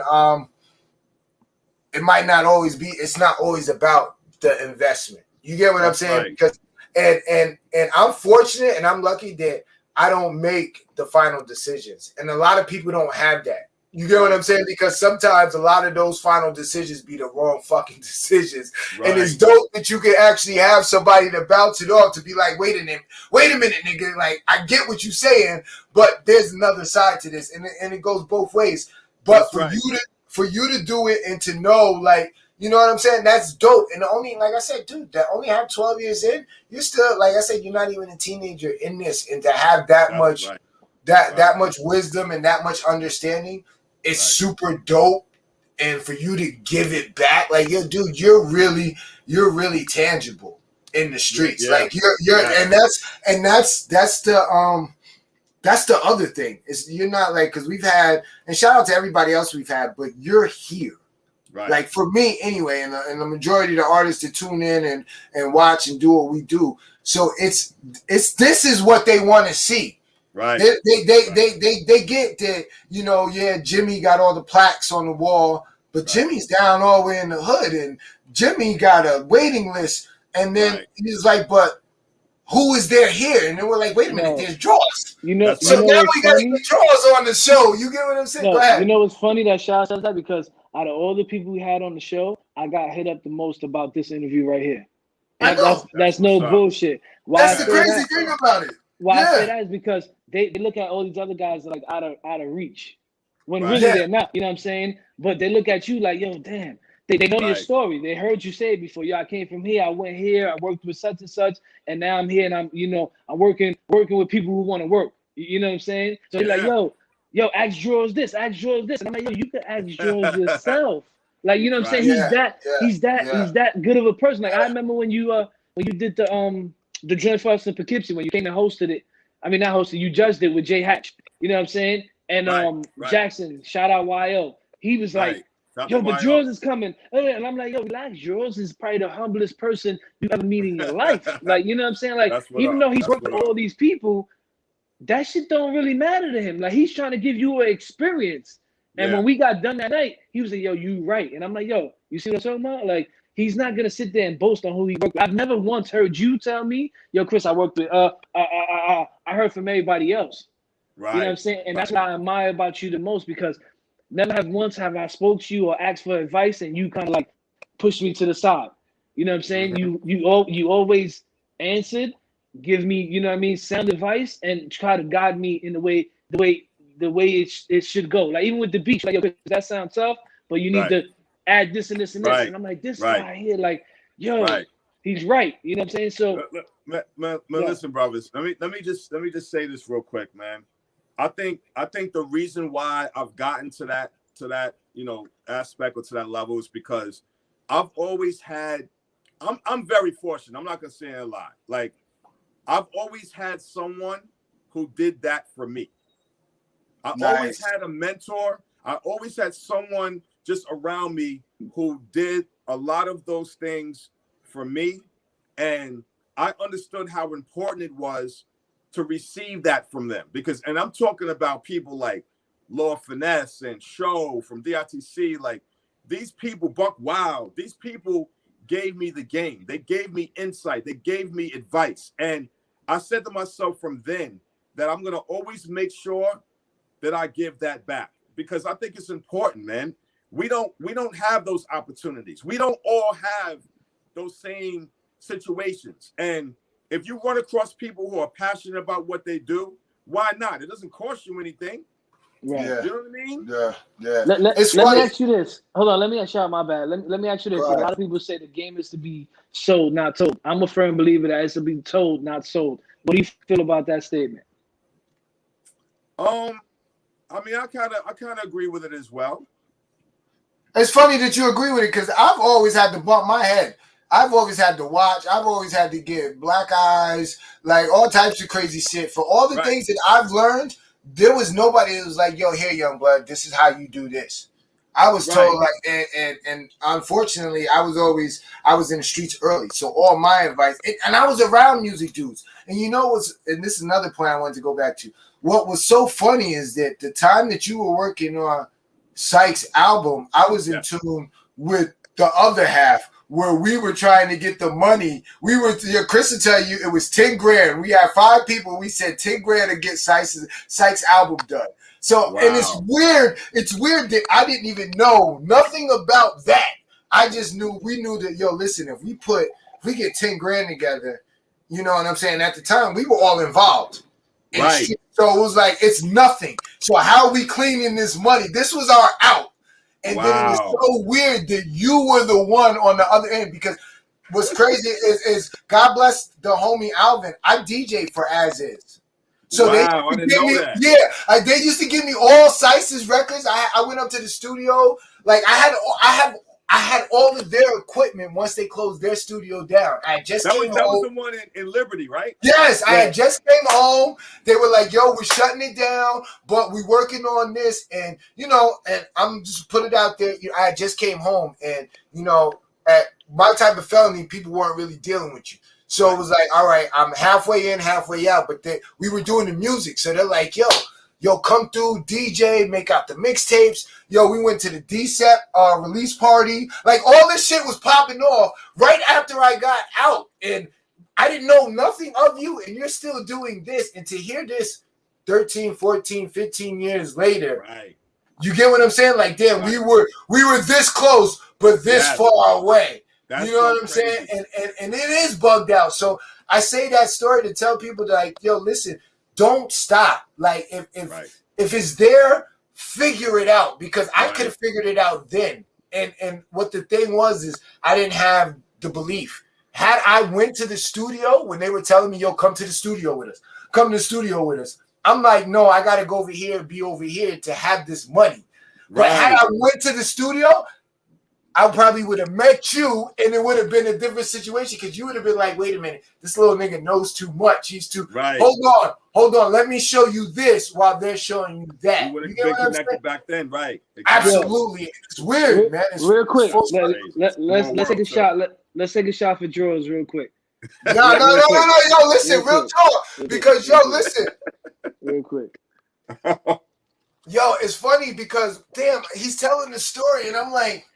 Speaker 1: it might not always be, it's not always about the investment. You get what I'm saying? Because and I'm fortunate and I'm lucky that I don't make the final decisions. And a lot of people don't have that. You get what I'm saying? Because sometimes a lot of those final decisions be the wrong fucking decisions. And it's dope that you can actually have somebody to bounce it off, to be like, wait a minute, nigga. Like, I get what you're saying, but there's another side to this. And it goes both ways. But for you to do it and to know, like, you know what I'm saying? That's dope. And only, like I said, dude, that only have 12 years in, you're still, like I said, you're not even a teenager in this. And to have that much wisdom and that much understanding, it's super dope. And for you to give it back, like, yo, dude, you're really tangible in the streets. Like, and that's the other thing, is you're not like, because we've had, and shout out to everybody else we've had, but you're here. Like, for me anyway, and the majority of the artists that tune in and watch and do what we do. So it's this is what they want to see. They get that, you know, Jimmy got all the plaques on the wall, but Jimmy's down all the way in the hood, and Jimmy got a waiting list. And then he's like, but who is there here? And then we're like, wait a minute, there's Draws. So now we got to get Draws on the show. You get what I'm saying? Go ahead.
Speaker 3: You know what's funny that Shaw says that? Because out of all the people we had on the show, I got hit up the most about this interview right here. That's no bullshit.
Speaker 1: That's the crazy thing about it.
Speaker 3: Why I say that is because they look at all these other guys like out of reach, when really they're not. You know what I'm saying? But they look at you like, yo, damn. They know your story. They heard you say it before. Yo, I came from here. I went here. I worked with such and such, and now I'm here. And I'm working with people who want to work. You know what I'm saying? So they're like, yo, ask Drawz this, ask Drawz this. And I'm like, yo, you can ask Drawz yourself. Like, you know what I'm saying? He's that good of a person. Like, I remember when you did the Joint Fest in Poughkeepsie, when you came and hosted it. I mean, not hosted, you judged it with Jay Hatch. You know what I'm saying? And Jackson, shout out YO. He was like, yo, but Drawz is coming. And I'm like, yo, relax. Drawz is probably the humblest person you ever meet in your life. Like, you know what I'm saying? Like, even though he's worked with all these people, that shit don't really matter to him. Like, he's trying to give you an experience. And when we got done that night, he was like, yo, you right. And I'm like, yo, you see what I'm talking about? Like, he's not going to sit there and boast on who he worked with. I've never once heard you tell me, yo, Chris, I worked with, I heard from everybody else. Right. You know what I'm saying? And that's what I admire about you the most, because never have I spoke to you or asked for advice and you kind of like pushed me to the side. You know what I'm saying? You always answered, give me, you know what I mean, sound advice, and try to guide me in the way it should go. Like, even with the beach, like, yo, Chris, that sounds tough, but you need to add this and this and this. And I'm like, this guy here, like, yo, he's right. You know what I'm saying? So
Speaker 4: listen, brothers, let me just say this real quick, man. I think the reason why I've gotten to that you know, aspect or to that level is because I've always had, I'm very fortunate. I'm not gonna say a lie. Like, I've always had someone who did that for me. I always had a mentor. I always had someone just around me who did a lot of those things for me. And I understood how important it was to receive that from them, because, and I'm talking about people like Lord Finesse and Show from DITC, like, these people, Buck Wild, these people gave me the game. They gave me insight. They gave me advice. And I said to myself from then that I'm going to always make sure that I give that back, because I think it's important, man. We don't have those opportunities. We don't all have those same situations. And if you run across people who are passionate about what they do, why not? It doesn't cost you anything.
Speaker 3: Right.
Speaker 1: Yeah.
Speaker 4: You know what I mean?
Speaker 1: Yeah.
Speaker 3: Let
Speaker 1: It's
Speaker 3: me
Speaker 1: funny.
Speaker 3: ask you this. Hold on, let me ask y'all, my bad. Let me ask you this.
Speaker 1: Go
Speaker 3: A
Speaker 1: ahead.
Speaker 3: lot of people say the game is to be sold, not told. I'm a firm believer that it's to be told, not sold. What do you feel about that statement?
Speaker 4: I mean, I kind of agree with it as well.
Speaker 1: It's funny that you agree with it because I've always had to bump my head. I've always had to watch. I've always had to get black eyes, like all types of crazy shit. For all the
Speaker 4: Right.
Speaker 1: things that I've learned, there was nobody that was like, yo, here, young blood, this is how you do this. I was told like, and unfortunately, I was in the streets early. So all my advice, and I was around music dudes. And you know what's, and this is another point I wanted to go back to. What was so funny is that the time that you were working on Sykes' album, I was in tune with the other half where we were trying to get the money. We were, Chris will tell you, it was 10 grand. We had 5 people. We said 10 grand to get Sykes' album done. So, and it's weird that I didn't even know nothing about that. I just knew, we knew that, yo, listen, if we get 10 grand together, you know what I'm saying? At the time, we were all involved.
Speaker 4: Right.
Speaker 1: So it was like, it's nothing. So how are we cleaning this money? This was our out. And then it was so weird that you were the one on the other end, because what's crazy is God bless the homie Alvin. I DJ for As Is. So
Speaker 4: I didn't know that.
Speaker 1: Yeah, they used to give me all Sykes' records. I went up to the studio. Like I had all of their equipment once they closed their studio down. I just
Speaker 4: that
Speaker 1: came
Speaker 4: was
Speaker 1: home.
Speaker 4: the one in Liberty, right?
Speaker 1: Yes, I had just came home. They were like, yo, we're shutting it down, but we're working on this. And, you know, and I'm just put it out there. You know, I just came home, and, you know, at my type of felony, people weren't really dealing with you. So it was like, all right, I'm halfway in, halfway out. But we were doing the music. So they're like, yo, come through, DJ, make out the mixtapes. Yo, we went to the DSEP release party. Like, all this shit was popping off right after I got out. And I didn't know nothing of you, and you're still doing this. And to hear this 13, 14, 15 years later, you get what I'm saying? Like, damn, we were this close, but this far away.
Speaker 4: That's
Speaker 1: you know what I'm saying? And it is bugged out. So I say that story to tell people that, like, yo, listen, don't stop. Like, if it's there, figure it out, because I could have figured it out then. And what the thing was is I didn't have the belief. Had I went to the studio when they were telling me, yo, come to the studio with us. Come to the studio with us. I'm like, no, I got to go over here and be over here to have this money. But had I went to the studio, I probably would have met you, and it would have been a different situation, because you would have been like, wait a minute, this little nigga knows too much. He's too hold on. Let me show you this while they're showing you that.
Speaker 4: You would have been connected back then, right?
Speaker 1: Exactly. Absolutely. It's weird, man. It's
Speaker 3: real quick.
Speaker 1: Let's
Speaker 3: take a shot. Let's take a shot for Drawz real quick.
Speaker 1: No. Yo, listen, real talk. Because, yo, listen.
Speaker 3: Real quick.
Speaker 1: Yo, it's funny because, damn, he's telling the story, and I'm like,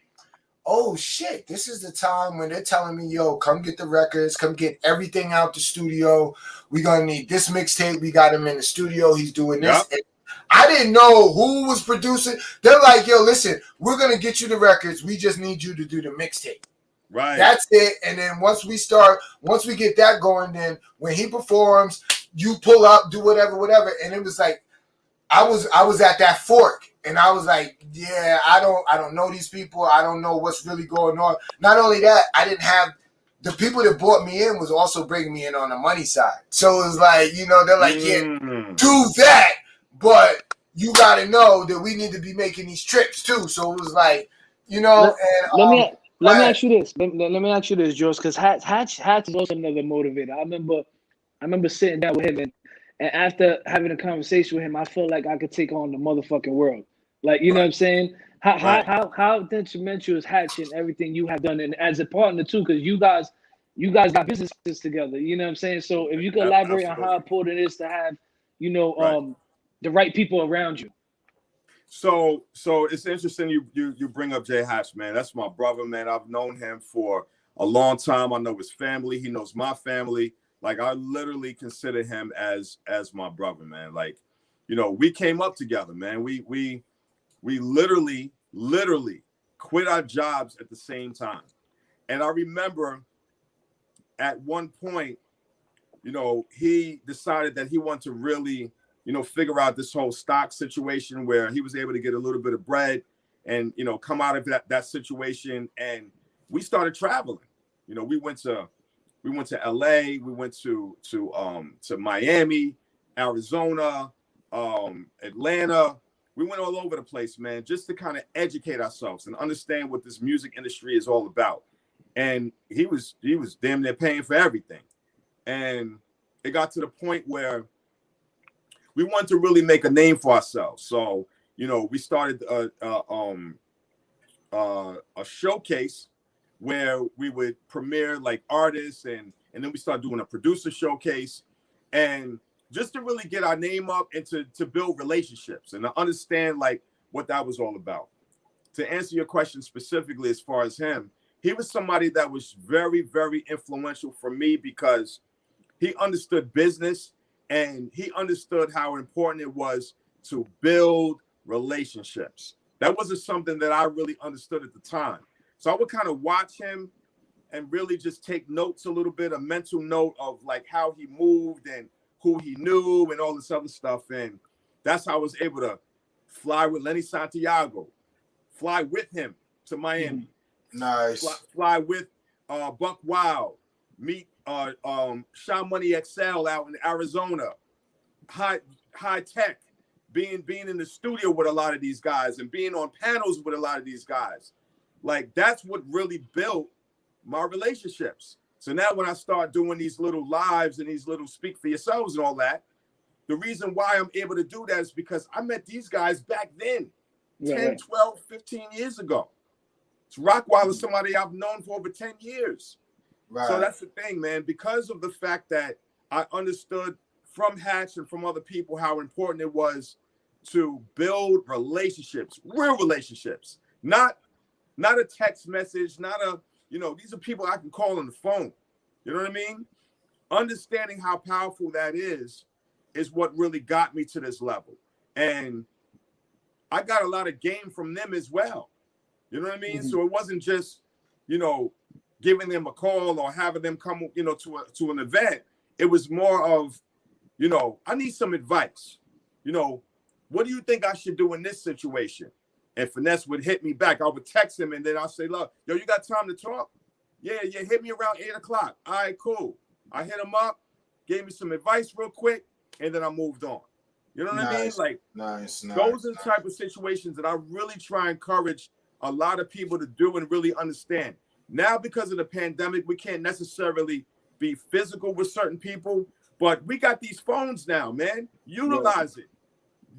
Speaker 1: oh shit, this is the time when they're telling me, yo, come get the records, come get everything out the studio. We're gonna need this mixtape. We got him in the studio, he's doing this. Yep. I didn't know who was producing. They're like, yo, listen, we're gonna get you the records. We just need you to do the mixtape.
Speaker 4: Right.
Speaker 1: That's it. And then once we get that going, then when he performs, you pull up, do whatever. And it was like, I was at that fork. And I was like, yeah, I don't know these people. I don't know what's really going on. Not only that, I didn't have the people that brought me in was also bringing me in on the money side. So it was like, you know, they're like, yeah, do that, but you got to know that we need to be making these trips too. So it was like, you know,
Speaker 3: let me ask you this. Let me ask you this, George, because Hatch is also another motivator. I remember sitting down with him, and after having a conversation with him, I felt like I could take on the motherfucking world. Like, you know what I'm saying? How detrimental is Hatch and everything you have done, and as a partner too, because you guys got businesses together. You know what I'm saying? So if you could elaborate on how important it is to have, you know, the right people around you.
Speaker 4: So it's interesting you bring up Jay Hatch, man. That's my brother, man. I've known him for a long time. I know his family. He knows my family. Like, I literally consider him as my brother, man. Like, you know, we came up together, man. We literally quit our jobs at the same time. And I remember at one point, you know, he decided that he wanted to really figure out this whole stock situation where he was able to get a little bit of bread and, come out of that situation. And we started traveling. We went to LA, we went to Miami, Arizona, Atlanta. We went all over the place, man, just to kind of educate ourselves and understand what this music industry is all about. And he was damn near paying for everything. And it got to the point where we wanted to really make a name for ourselves. So, we started a showcase where we would premiere like artists, and then we started doing a producer showcase, and just to really get our name up and to build relationships and to understand like what that was all about. To answer your question specifically, as far as him, he was somebody that was very, very influential for me because he understood business and he understood how important it was to build relationships. That wasn't something that I really understood at the time. So I would kind of watch him and really just take notes, a little bit, a mental note of like how he moved and who he knew and all this other stuff. And that's how I was able to fly with Lenny Santiago, fly with him to Miami.
Speaker 1: Nice.
Speaker 4: Fly with Buck Wild, meet Sean Money XL out in Arizona, high tech, being in the studio with a lot of these guys and being on panels with a lot of these guys. Like, that's what really built my relationships. So now when I start doing these little lives and these little speak for yourselves and all that, the reason why I'm able to do that is because I met these guys back then, 10, 12, 15 years ago. So Rockwell is somebody I've known for over 10 years. Right. So that's the thing, man. Because of the fact that I understood from Hatch and from other people how important it was to build relationships, real relationships, not a text message, not a, these are people I can call on the phone. You know what I mean? Understanding how powerful that is what really got me to this level. And I got a lot of game from them as well. You know what I mean? Mm-hmm. So it wasn't just, giving them a call or having them come, to an event. It was more of, I need some advice. What do you think I should do in this situation? And Finesse would hit me back. I would text him, and then I'll say, look, yo, you got time to talk? Yeah, hit me around 8 o'clock. All right, cool. I hit him up, gave me some advice real quick, and then I moved on. You know what I mean? Like, nice. Those are the type of situations that I really try and encourage a lot of people to do and really understand. Now, because of the pandemic, we can't necessarily be physical with certain people, but we got these phones now, man. Utilize it.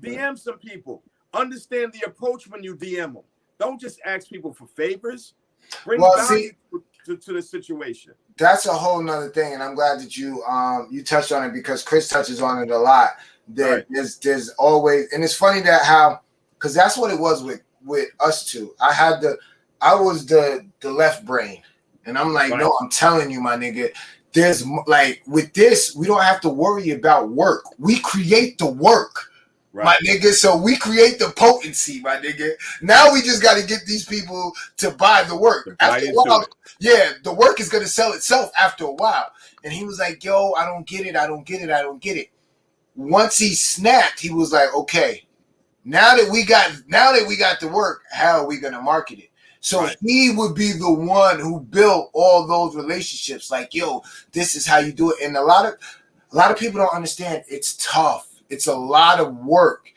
Speaker 4: DM some people. Understand the approach when you DM them. Don't just ask people for favors. Bring value to the situation.
Speaker 1: That's a whole nother thing, and I'm glad that you touched on it because Chris touches on it a lot. That right. there's always, and it's funny that how, because that's what it was with us two. I was the left brain, and I'm like, right. No, I'm telling you, my nigga. There's like with this, we don't have to worry about work. We create the work. Right. My nigga, so we create the potency, my nigga. Now we just got to get these people to buy the work. After a while, the work is gonna sell itself after a while. And he was like, "Yo, I don't get it. Once he snapped, he was like, "Okay, now that we got the work, how are we gonna market it?" So right. He would be the one who built all those relationships. Like, yo, this is how you do it. And a lot of people don't understand. It's tough. It's a lot of work.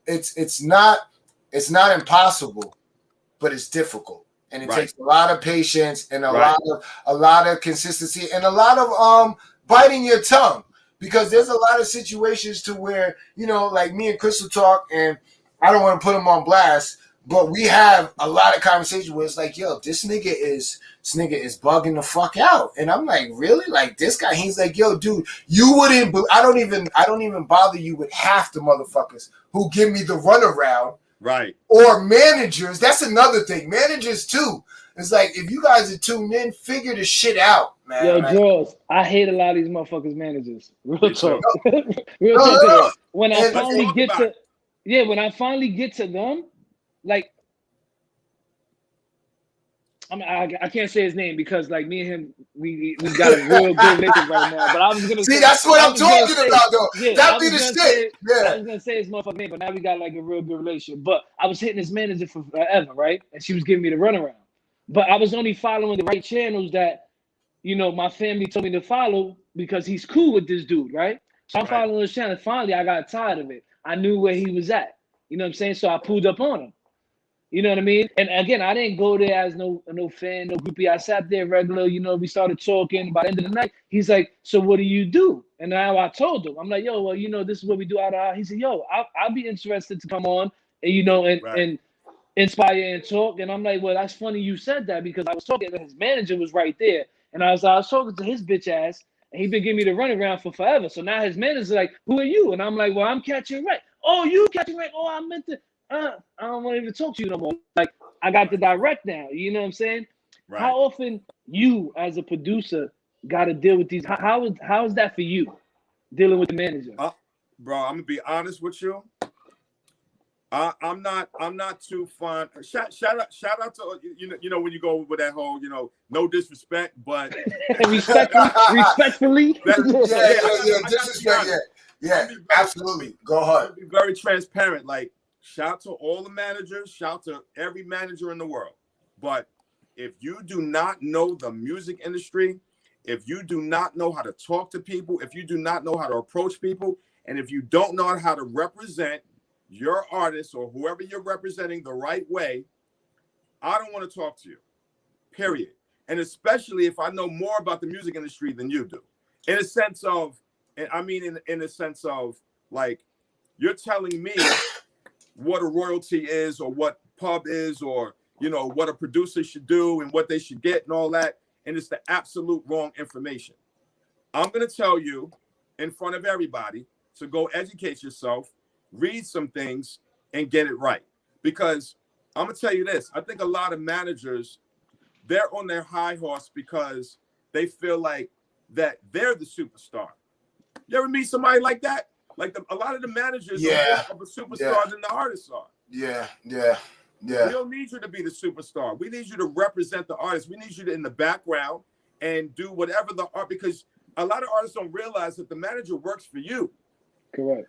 Speaker 1: It's not impossible, but it's difficult, and it right. takes a lot of patience and a lot of consistency and a lot of biting your tongue, because there's a lot of situations to where like me and Crystal talk, and I don't want to put him on blast, but we have a lot of conversations where it's like, yo, this nigga is bugging the fuck out. And I'm like, really? Like this guy? He's like, yo, dude, you wouldn't, I don't even bother you with half the motherfuckers who give me the runaround.
Speaker 4: Right.
Speaker 1: Or managers. That's another thing. Managers too. It's like, if you guys are tuned in, figure the shit out, man.
Speaker 3: Yo, Draws, I hate a lot of these motherfuckers managers. Real talk. Real talk. When I finally get to them, like, I can't say his name because like me and him, we got a real good relationship right now. But I was gonna
Speaker 1: see that's what I'm talking about though.
Speaker 3: Yeah,
Speaker 1: That be the shit.
Speaker 3: I was gonna say his motherfucking name, but now we got like a real good relationship. But I was hitting his manager for forever, right? And she was giving me the runaround. But I was only following the right channels that, you know, my family told me to follow because he's cool with this dude, right? So I'm following his channel. Finally, I got tired of it. I knew where he was at. You know what I'm saying? So I pulled up on him. You know what I mean? And again, I didn't go there as no fan, no groupie. I sat there regular, you know, we started talking. By the end of the night, he's like, so what do you do? And now I told him, I'm like, yo, well, you know, this is what we do out of. He said, yo, I'll be interested to come on and, you know, and inspire and talk. And I'm like, well, that's funny you said that because I was talking and his manager was right there. And I was talking to his bitch ass and he been giving me the runaround for forever. So now his manager's like, who are you? And I'm like, well, I'm catching Wreck. Oh, you catching Wreck? Oh, I meant to. I don't want to even talk to you no more. Like, I got the direct now. You know what I'm saying? Right. How often you, as a producer, got to deal with these? How is that for you, dealing with the manager?
Speaker 4: Bro, I'm gonna be honest with you. I'm not too fond. Shout out to you know when you go with that whole no disrespect, but
Speaker 3: respectfully.
Speaker 1: Disrespect. Yeah, absolutely. Go hard.
Speaker 4: Be very transparent. Like, shout to all the managers, shout to every manager in the world. But if you do not know the music industry, if you do not know how to talk to people, if you do not know how to approach people, and if you don't know how to represent your artist or whoever you're representing the right way, I don't want to talk to you, period. And especially if I know more about the music industry than you do. In a sense of, in a sense of, like, you're telling me what a royalty is or what pub is or, what a producer should do and what they should get and all that. And it's the absolute wrong information. I'm going to tell you in front of everybody to go educate yourself, read some things, and get it right. Because I'm going to tell you this. I think a lot of managers, they're on their high horse because they feel like that they're the superstar. You ever meet somebody like that? Like a lot of the managers are more of a superstar than the artists are.
Speaker 1: Yeah.
Speaker 4: We don't need you to be the superstar. We need you to represent the artist. We need you to in the background and do whatever the art, because a lot of artists don't realize that the manager works for you.
Speaker 3: Correct.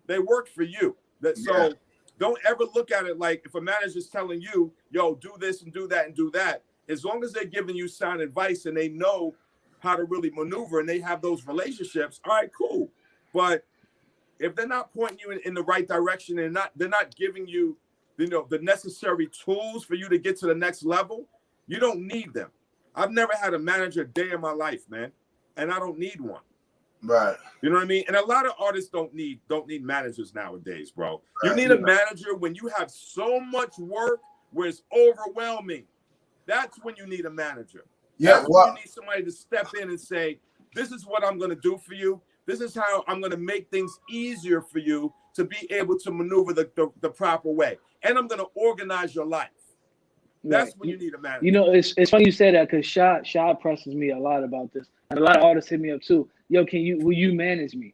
Speaker 4: They work for you. So don't ever look at it like if a manager's telling you, yo, do this and do that and do that. As long as they're giving you sound advice and they know how to really maneuver and they have those relationships, all right, cool. But if they're not pointing you in the right direction and they're not giving you, the necessary tools for you to get to the next level, you don't need them. I've never had a manager a day in my life, man, and I don't need one.
Speaker 1: Right.
Speaker 4: You know what I mean? And a lot of artists don't need managers nowadays, bro. Right. You need a manager when you have so much work where it's overwhelming. That's when you need a manager.
Speaker 1: Yeah,
Speaker 4: That's when you need somebody to step in and say, this is what I'm going to do for you. This is how I'm going to make things easier for you to be able to maneuver the proper way. And I'm going to organize your life. That's when you need a manager.
Speaker 3: It's funny you say that because Sha presses me a lot about this. And a lot of artists hit me up too. Yo, will you manage me?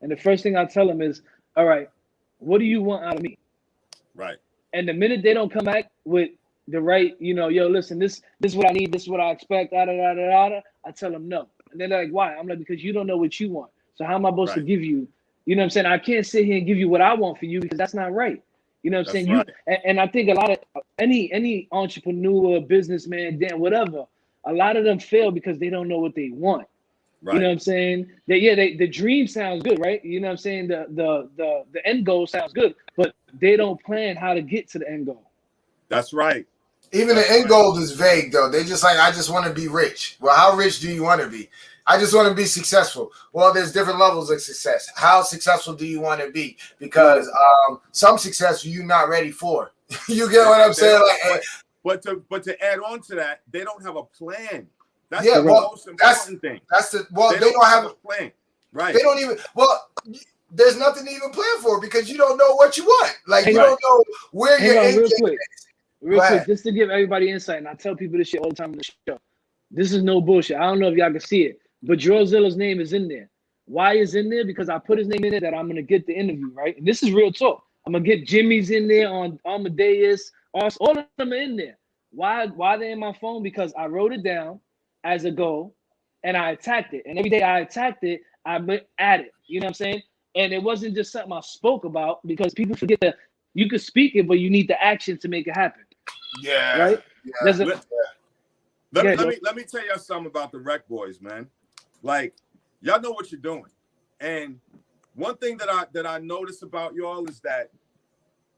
Speaker 3: And the first thing I tell them is, all right, what do you want out of me?
Speaker 4: Right.
Speaker 3: And the minute they don't come back with the right, yo, listen, this is what I need, this is what I expect, I tell them no. And they're like, why? I'm like, because you don't know what you want. So how am I supposed to give you? You know what I'm saying? I can't sit here and give you what I want for you because that's not right. You know what I'm saying?
Speaker 4: Right.
Speaker 3: And I think a lot of any entrepreneur, businessman, whatever, a lot of them fail because they don't know what they want. Right. You know what I'm saying? The dream sounds good, right? You know what I'm saying? The end goal sounds good, but they don't plan how to get to the end goal.
Speaker 4: That's right.
Speaker 1: Even the end goal is vague, though. They just like, I just want to be rich. Well, how rich do you want to be? I just want to be successful. Well, there's different levels of success. How successful do you want to be? Because some success you're not ready for. You get what I'm saying?
Speaker 4: But to add on to that, they don't have a plan. That's
Speaker 1: the
Speaker 4: most important thing.
Speaker 1: They don't have a plan.
Speaker 4: Right.
Speaker 1: They don't even. Well, there's nothing to even plan for because you don't know what you want. Like you don't know where your end game is.
Speaker 3: Real quick, just to give everybody insight, and I tell people this shit all the time on the show. This is no bullshit. I don't know if y'all can see it, but Drawzilla's name is in there. Why is in there? Because I put his name in there that I'm gonna get the interview, right? And this is real talk. I'm gonna get Jimmy's in there on Amadeus. All of them are in there. Why they're in my phone? Because I wrote it down as a goal and I attacked it. And every day I attacked it, I went at it. You know what I'm saying? And it wasn't just something I spoke about, because people forget that you could speak it, but you need the action to make it happen.
Speaker 1: Yeah.
Speaker 3: Right?
Speaker 1: Yeah.
Speaker 4: Let me tell y'all something about the RecBoys, man. Like, y'all know what you're doing. And one thing that I notice about y'all is that,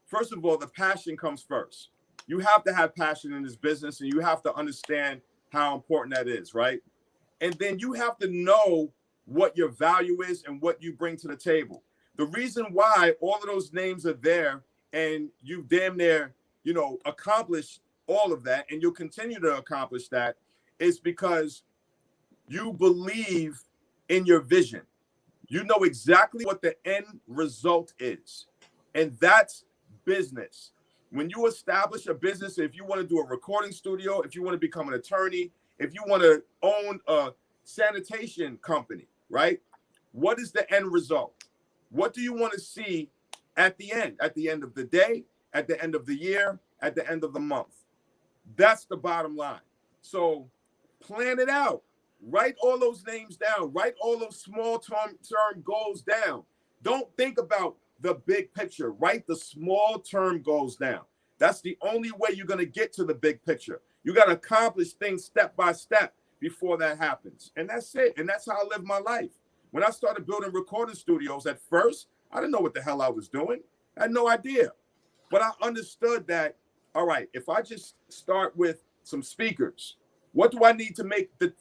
Speaker 4: first of all, the passion comes first. You have to have passion in this business, and you have to understand how important that is, right? And then you have to know what your value is and what you bring to the table. The reason why all of those names are there and you damn near, accomplished all of that, and you'll continue to accomplish that, is because you believe in your vision. You know exactly what the end result is. And that's business. When you establish a business, if you want to do a recording studio, if you want to become an attorney, if you want to own a sanitation company, right? What is the end result? What do you want to see at the end of the day, at the end of the year, at the end of the month? That's the bottom line. So plan it out. Write all those names down. Write all those small term goals down. Don't think about the big picture. Write the small term goals down. That's the only way you're going to get to the big picture. You got to accomplish things step by step before that happens. And that's it. And that's how I live my life. When I started building recording studios, at first, I didn't know what the hell I was doing. I had no idea. But I understood that, all right, if I just start with some speakers, what do I need to make the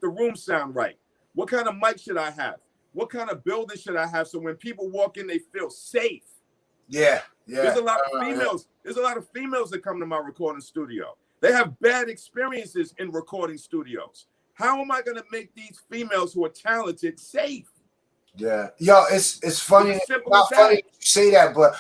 Speaker 4: room sound right? What kind of mic should I have? What kind of building should I have so when people walk in, they feel safe?
Speaker 1: Yeah.
Speaker 4: There's a lot of females. There's a lot of females that come to my recording studio. They have bad experiences in recording studios. How am I going to make these females who are talented safe?
Speaker 1: Yeah. Yo, it's funny.
Speaker 4: It's
Speaker 1: It's not funny you say that, but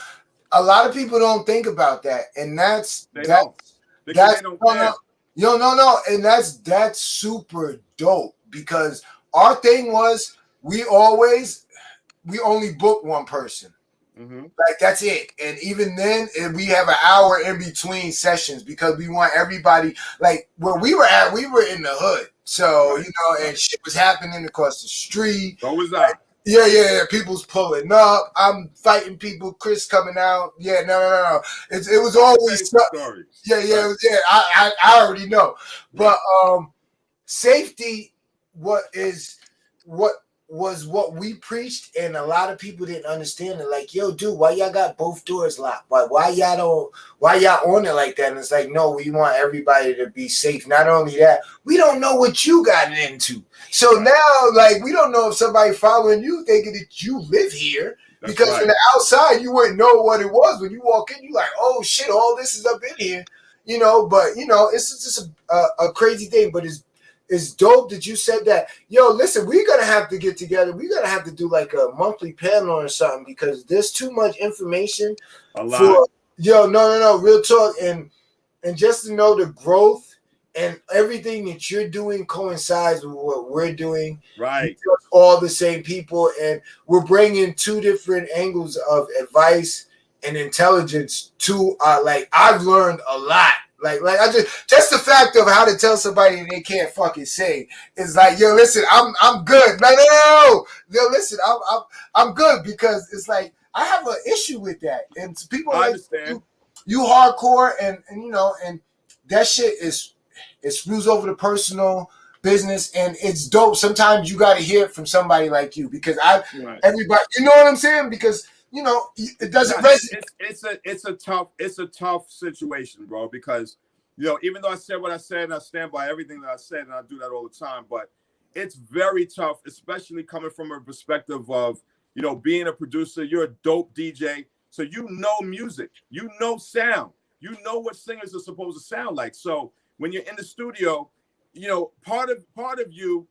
Speaker 1: a lot of people don't think about that. And that's
Speaker 4: don't care.
Speaker 1: No. And that's super dope, because our thing was we only book one person.
Speaker 4: Mm-hmm.
Speaker 1: Like, that's it. And even then, we have an hour in between sessions, because we want everybody, like where we were at, we were in the hood. So, right. And shit was happening across the street.
Speaker 4: So was I.
Speaker 1: Yeah. People's pulling up. I'm fighting people. Chris coming out. Yeah, no. It was always
Speaker 4: stories.
Speaker 1: Yeah. I already know. But safety, what was what we preached, and a lot of people didn't understand it. Like, yo, dude, why y'all got both doors locked? Why y'all on it like that? And it's like, no, we want everybody to be safe. Not only that, we don't know what you got into. So now, like, we don't know if somebody following you thinking that you live here. That's because from the outside, you wouldn't know what it was. When you walk in, you like, oh shit, all this is up in here. But it's just a crazy thing. But it's dope that you said that. Yo, listen, we're going to have to get together. We're going to have to do like a monthly panel or something, because there's too much information.
Speaker 4: A lot.
Speaker 1: No, real talk. And just to know the growth and everything that you're doing coincides with what we're doing.
Speaker 4: Right.
Speaker 1: All the same people. And we're bringing two different angles of advice and intelligence to I've learned a lot. Like I just the fact of how to tell somebody they can't fucking say is like, yo, listen, I'm good. No. Yo, listen, I'm good, because it's like I have an issue with that, and people
Speaker 4: I
Speaker 1: like
Speaker 4: understand.
Speaker 1: You hardcore, and and that shit it screws over the personal business, and it's dope. Sometimes you got to hear it from somebody like you, because everybody, you know what I'm saying? Because it doesn't resonate.
Speaker 4: It's a tough situation, bro, because even though I said what I said, and I stand by everything that I said, and I do that all the time, but it's very tough, especially coming from a perspective of being a producer. You're a dope DJ, so music, sound, what singers are supposed to sound like. So when you're in the studio, part of you,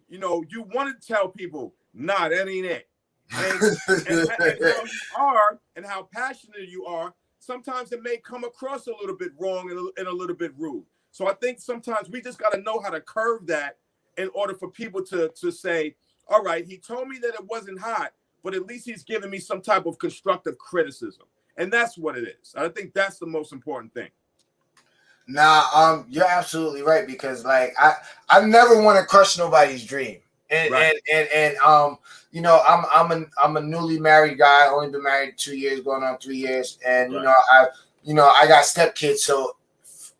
Speaker 4: you want to tell people, nah, that ain't it. And how you are and how passionate you are, sometimes it may come across a little bit wrong and a little bit rude. So I think sometimes we just got to know how to curve that in order for people to say, all right, he told me that it wasn't hot, but at least he's giving me some type of constructive criticism. And that's what it is. I think that's the most important thing.
Speaker 1: Nah, you're absolutely right, because like I never want to crush nobody's dream. And
Speaker 4: Right.
Speaker 1: and you know, I'm a newly married guy, only been married 2 years, going on 3 years, and
Speaker 4: Right.
Speaker 1: you know, I got stepkids, so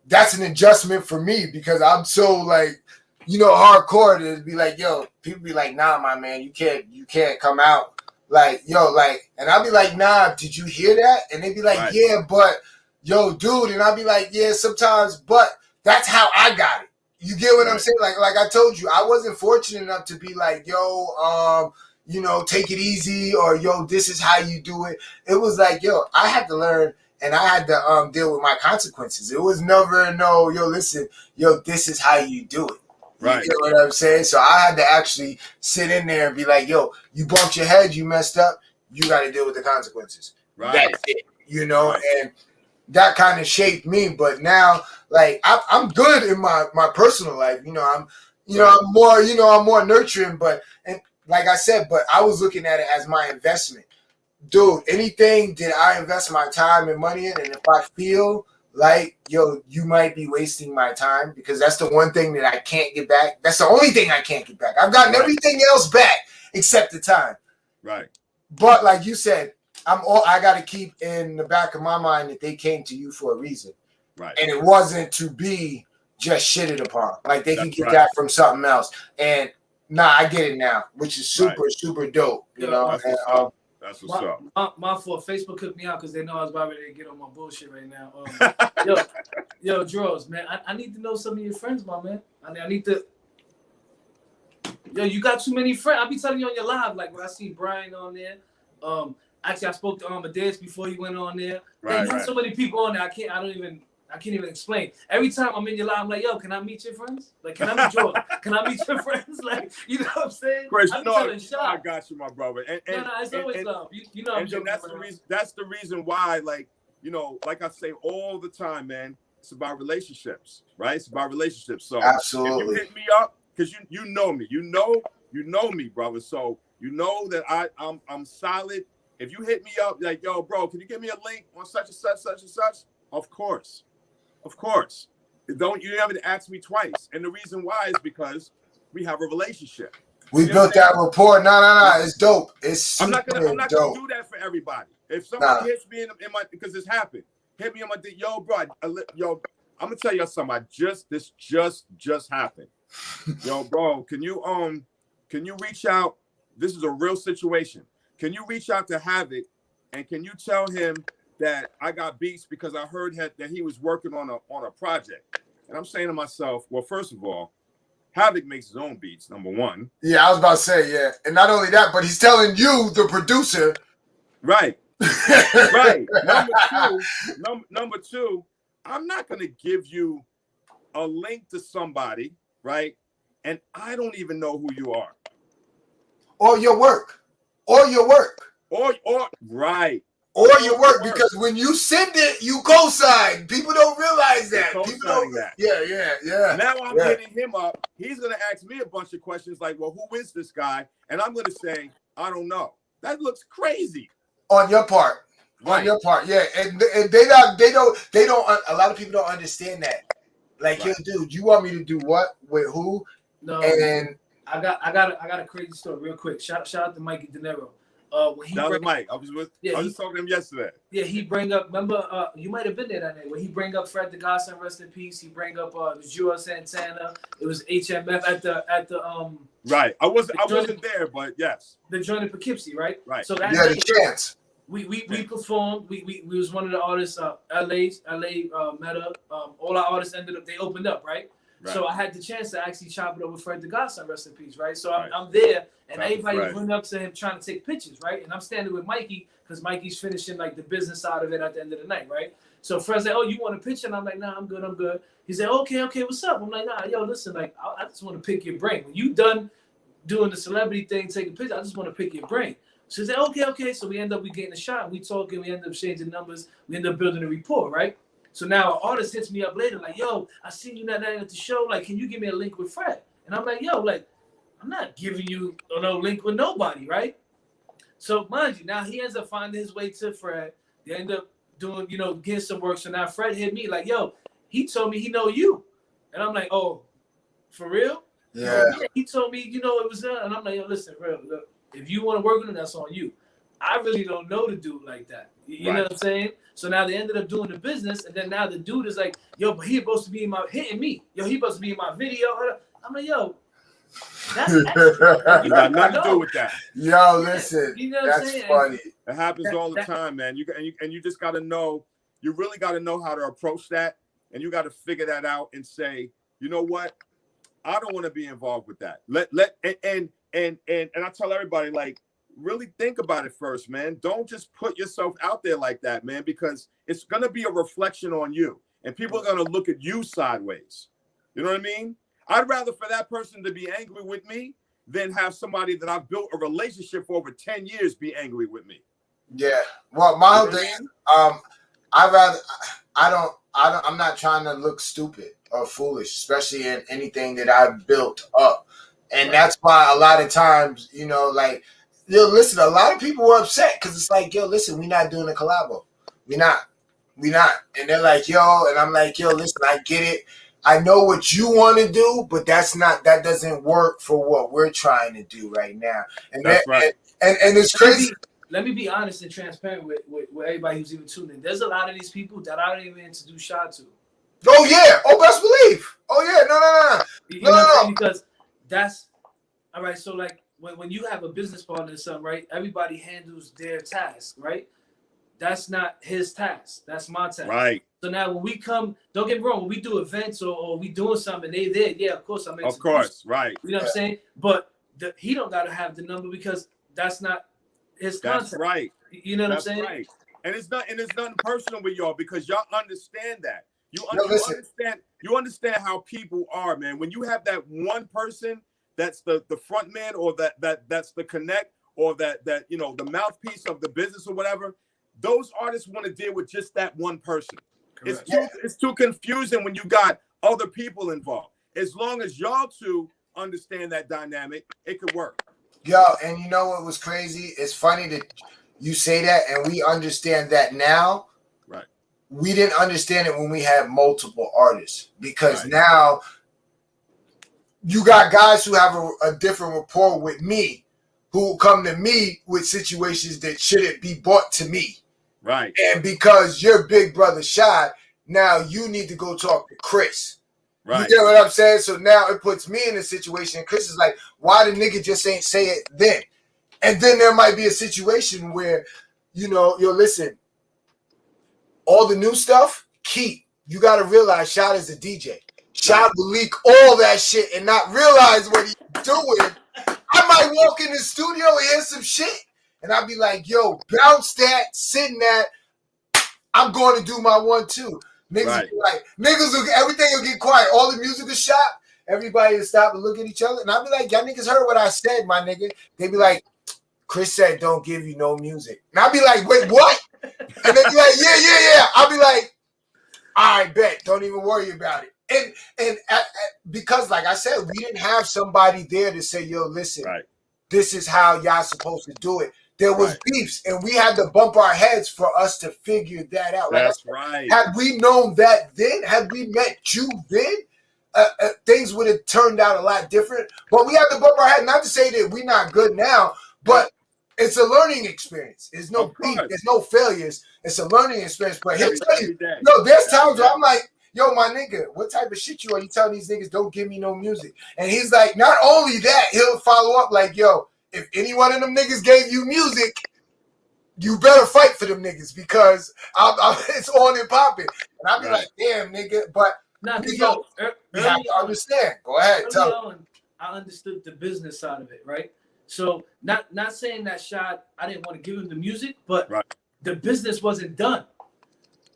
Speaker 1: that's an adjustment for me because I'm so like, you know, hardcore to be like, yo, people be like, nah, my man, you can't come out. Like, yo, like, and I'll be like, nah, did you hear that? And they be like,
Speaker 4: Right.
Speaker 1: yeah, but yo, dude, and I'll be like, yeah, sometimes, but that's how I got it. You get what I'm
Speaker 4: Right.
Speaker 1: saying? Like I told you, I wasn't fortunate enough to be like, yo, you know, take it easy, or yo, this is how you do it. It was like, yo, I had to learn, and I had to deal with my consequences. It was never no, yo, listen, yo, this is how you do it.
Speaker 4: Right.
Speaker 1: You get what I'm saying? So I had to actually sit in there and be like, yo, you bumped your head, you messed up, you got to deal with the consequences.
Speaker 4: Right.
Speaker 1: That's it. You know,
Speaker 4: Right.
Speaker 1: and that kind of shaped me. But now, like, I'm good in my personal life. You know, I'm more nurturing. But and like I said, but I was looking at it as my investment, dude. Anything that I invest my time and money in, and if I feel like, yo, you might be wasting my time, because that's the one thing that I can't get back. That's the only thing I can't get back. I've gotten
Speaker 4: Right.
Speaker 1: everything else back except the time.
Speaker 4: Right.
Speaker 1: But like you said, I got to keep in the back of my mind that they came to you for a reason.
Speaker 4: Right.
Speaker 1: And it wasn't to be just shitted upon. Like they can
Speaker 4: That's
Speaker 1: get
Speaker 4: right.
Speaker 1: that from something else. And I get it now, which is super,
Speaker 4: Right.
Speaker 1: super dope. You
Speaker 3: Yeah,
Speaker 1: know,
Speaker 4: That's
Speaker 1: and,
Speaker 4: what's up. That's what's up.
Speaker 3: My fault. Facebook cooked me out because they know I was about ready to get on my bullshit right now. Yo, Draws, man, I need to know some of your friends, my man. I need to. Yo, you got too many friends. I'll be telling you on your live, like when I see Brian on there. Actually, I spoke to Amadeus before he went on there.
Speaker 4: Right,
Speaker 3: You have
Speaker 4: right.
Speaker 3: so many people on there. I can't even explain. Every time I'm in your live, I'm like, yo, can I meet your friends? Like, can I meet yours? Can I meet your friends? Like, you know what I'm saying?
Speaker 4: Chris,
Speaker 3: I'm
Speaker 4: you know,
Speaker 3: telling
Speaker 4: I
Speaker 3: Sean.
Speaker 4: got you, my brother. And
Speaker 3: It's always love. You know, I'm
Speaker 4: and
Speaker 3: joking
Speaker 4: that's the
Speaker 3: around.
Speaker 4: reason. That's the reason why, like, you know, like I say all the time, man. It's about relationships, right? It's about relationships. So
Speaker 1: absolutely.
Speaker 4: if you hit me up, because you know me, you know me, brother. So you know that I'm solid. If you hit me up, like, yo, bro, can you give me a link on such and such, such and such? Of course. You haven't asked me twice. And the reason why is because we have a relationship.
Speaker 1: We built that rapport. No. It's dope. It's super
Speaker 4: I'm not gonna
Speaker 1: dope.
Speaker 4: do that for everybody. If somebody hits me in my, because it's happened, hit me on my dick, yo, bro, yo, I'm gonna tell you something. This just happened. Yo, bro, can you reach out? This is a real situation. Can you reach out to Havoc, and can you tell him that I got beats because I heard that he was working on a project? And I'm saying to myself, well, first of all, Havoc makes his own beats, number one.
Speaker 1: Yeah, I was about to say, yeah. And not only that, but he's telling you, the producer.
Speaker 4: Right. Right. Number two, I'm not going to give you a link to somebody, right? And I don't even know who you are.
Speaker 1: Or your work. Or
Speaker 4: right.
Speaker 1: Or your work, because when you send it, you co-sign. People don't realize that. People don't.
Speaker 4: That.
Speaker 1: Yeah.
Speaker 4: Now I'm hitting him up. He's gonna ask me a bunch of questions like, "Well, who is this guy?" And I'm gonna say, "I don't know." That looks crazy.
Speaker 1: On your part.
Speaker 4: Right.
Speaker 1: On your part, yeah. And they don't. A lot of people don't understand that. Like,
Speaker 4: right.
Speaker 1: Yo, dude, you want me to do what with who?
Speaker 3: No.
Speaker 1: And
Speaker 3: I got a crazy story real quick. Shout out to Mikey De Niro.
Speaker 4: When he Mike. I was just talking to him yesterday.
Speaker 3: Yeah, he bring up. Remember, you might have been there that night. When he bring up Fred the Godson, rest in peace. He bring up Jura Santana. It was HMF at the
Speaker 4: Right. I wasn't there, but yes.
Speaker 3: The joint in Poughkeepsie, right?
Speaker 4: Right.
Speaker 3: So that
Speaker 1: night,
Speaker 3: the
Speaker 1: chance.
Speaker 3: We performed. We was one of the artists. LA Meta. All our artists they opened up, right? So I had the chance to actually chop it up with Fred the Godson, rest in peace, right? So I'm there, and everybody went up to him trying to take pictures, right? And I'm standing with Mikey because Mikey's finishing like the business side of it at the end of the night, right? So Fred's like, "Oh, you want a picture?" And I'm like, "Nah, I'm good." He said, "Okay, what's up?" I'm like, "Nah, yo, listen, like I just want to pick your brain. When you done doing the celebrity thing, taking pictures, I just want to pick your brain." So he said, "Okay." So we getting a shot. We talking. We end up exchanging numbers. We end up building a rapport, right? So now an artist hits me up later, like, "Yo, I seen you that night at the show. Like, can you give me a link with Fred?" And I'm like, "Yo, like, I'm not giving you no link with nobody, right?" So mind you, now he ends up finding his way to Fred. They end up doing, getting some work. So now Fred hit me like, "Yo,
Speaker 5: he told me he know you. And I'm like, oh, for real?
Speaker 1: Yeah.
Speaker 5: He told me, you know, it was done. And I'm like, yo, listen, real, look, if you want to work with him, that's on you. I really don't know the dude like that. You know what I'm saying? So now they ended up doing the business, and then now the dude is like, yo, but he supposed to be in my hitting me. Yo, he supposed to be in my video. I'm like, yo, that's extra.
Speaker 4: You got nothing to do with that.
Speaker 1: Yo, listen,
Speaker 5: you know what I'm
Speaker 1: that's
Speaker 5: saying?
Speaker 1: funny.
Speaker 4: It happens all the time, man. You just got to know. You really got to know how to approach that, and you got to figure that out and say, you know what, I don't want to be involved with that. And I tell everybody, like, really think about it first, man. Don't just put yourself out there like that, man, because it's gonna be a reflection on you, and people are gonna look at you sideways. You know what I mean? I'd rather for that person to be angry with me than have somebody that I've built a relationship for over 10 years be angry with me.
Speaker 1: Yeah. Well, my whole thing, I'm not trying to look stupid or foolish, especially in anything that I've built up. And that's why a lot of times, you know, like, yo, listen, a lot of people were upset because it's like, yo, listen, we're not doing a collabo. We not. And they're like, yo, and I'm like, yo, listen, I get it. I know what you want to do, but that doesn't work for what we're trying to do right now. And
Speaker 4: that's right.
Speaker 1: And it's crazy.
Speaker 5: Let me be honest and transparent with everybody who's even tuning in. There's a lot of these people that I don't even introduce Shad to.
Speaker 1: Oh yeah. Oh, best believe. Oh yeah. No.
Speaker 5: You know what I'm saying? Because that's all right. So like when you have a business partner or something, right? Everybody handles their task, right? That's not his task. That's my task.
Speaker 4: Right.
Speaker 5: So now when we come, don't get me wrong, when we do events or we doing something, they there, yeah, of course I'm
Speaker 4: Of course, right.
Speaker 5: You know what I'm saying? But he don't gotta have the number because that's not his contact.
Speaker 4: That's right.
Speaker 5: You know what I'm saying?
Speaker 4: Right. And it's nothing personal with y'all because y'all understand that. You understand how people are, man. When you have that one person that's the front man or that's the connect or that you know the mouthpiece of the business or whatever, those artists want to deal with just that one person. It's too confusing when you got other people involved. As long as y'all two understand that dynamic, it could work.
Speaker 1: Yo, and you know what was crazy? It's funny that you say that, and we understand that now.
Speaker 4: Right.
Speaker 1: We didn't understand it when we had multiple artists because now you got guys who have a different rapport with me, who come to me with situations that shouldn't be brought to me.
Speaker 4: Right.
Speaker 1: And because your big brother shot, now you need to go talk to Chris.
Speaker 4: Right.
Speaker 1: You get what I'm saying? So now it puts me in a situation. Chris is like, why the nigga just ain't say it then? And then there might be a situation where, you know, yo, listen, all the new stuff, keep. You got to realize Shot is a DJ. Shot will leak all that shit and not realize what he's doing. I might walk in the studio and hear some shit. And I'll be like, yo, bounce that, sitting that. I'm going to do my one too. Niggas be like, everything will get quiet. All the music is shot. Everybody will stop and look at each other. And I'll be like, y'all niggas heard what I said, my nigga. They be like, Chris said don't give you no music. And I'll be like, wait, what? And they be like, yeah. I'll be like, all right, bet. Don't even worry about it. And because, like I said, we didn't have somebody there to say, yo, listen, this is how y'all supposed to do it. There was beefs, and we had to bump our heads for us to figure that out.
Speaker 4: That's right.
Speaker 1: Had we known that then, had we met you then, things would have turned out a lot different. But we had to bump our head, not to say that we're not good now, but it's a learning experience. There's no beef, there's no failures. It's a learning experience. But he'll tell you, no, there's times where I'm like, yo, my nigga, what type of shit you are? You telling these niggas don't give me no music? And he's like, not only that, he'll follow up like, yo, if any one of them niggas gave you music, you better fight for them niggas because it's on and popping. And I'll be like, damn, nigga. But you have to understand. Go ahead, tell me.
Speaker 5: I understood the business side of it, right? So not saying that shot, I didn't want to give him the music, but the business wasn't done.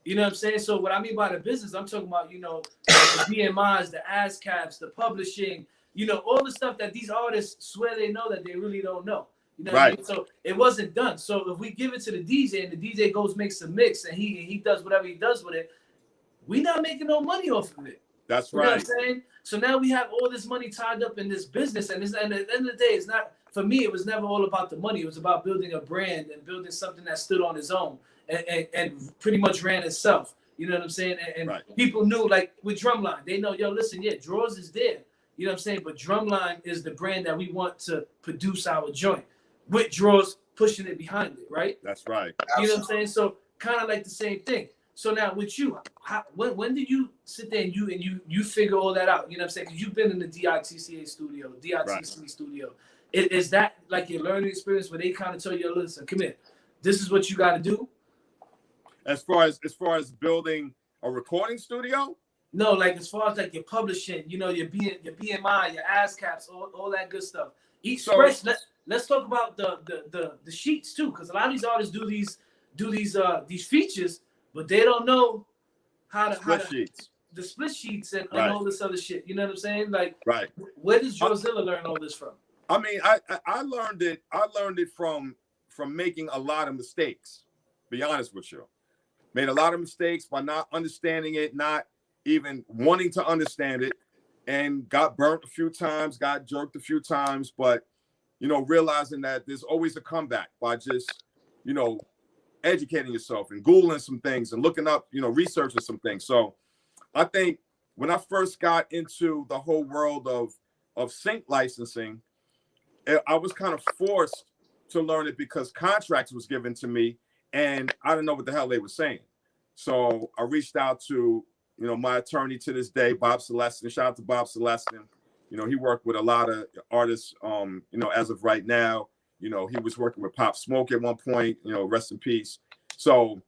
Speaker 5: You know what I'm saying? So what I mean by the business, I'm talking about, you know, the BMIs, the ASCAPs, the publishing, you know, all the stuff that these artists swear they know that they really don't know. You know what I mean? So it wasn't done. So if we give it to the DJ and the DJ goes makes a mix and he does whatever he does with it, we not making no money off of it.
Speaker 4: That's
Speaker 5: you
Speaker 4: right.
Speaker 5: know what I'm saying? So now we have all this money tied up in this business, and at the end of the day, it's not, for me, it was never all about the money. It was about building a brand and building something that stood on its own and pretty much ran itself. You know what I'm saying? And
Speaker 4: right.
Speaker 5: people knew, like with Drumline, they know, yo, listen, yeah, Draws is there. You know what I'm saying? But Drumline is the brand that we want to produce our joint with Draws pushing it behind it, right?
Speaker 4: That's right.
Speaker 5: You know what I'm saying? So kind of like the same thing. So now with you, when did you sit there and you figure all that out? You know what I'm saying? Because you've been in the DITC studio. Is that like your learning experience where they kind of tell you, listen, come here, this is what you got to do?
Speaker 4: As far as building a recording studio?
Speaker 5: No, like as far as like your publishing, you know, your BMI, your ASCAPs, all that good stuff. Let's talk about the sheets too, because a lot of these artists do these features, but they don't know how to
Speaker 4: sheets.
Speaker 5: The split sheets and
Speaker 4: Right.
Speaker 5: all this other shit. You know what I'm saying? Like,
Speaker 4: right.
Speaker 5: Where does Drawzilla learn all this from?
Speaker 4: I mean, I learned it from making a lot of mistakes. Be honest with you, made a lot of mistakes by not understanding it, not even wanting to understand it, and got burnt a few times, got jerked a few times, but you know, realizing that there's always a comeback by just, you know, educating yourself and Googling some things and looking up, you know, researching some things. So I think when I first got into the whole world of sync licensing, I was kind of forced to learn it because contracts was given to me and I didn't know what the hell they were saying. So I reached out to, you know, my attorney to this day, Bob Celestin. Shout out to Bob Celestin. You know, he worked with a lot of artists, you know, as of right now. You know, he was working with Pop Smoke at one point, you know, rest in peace. So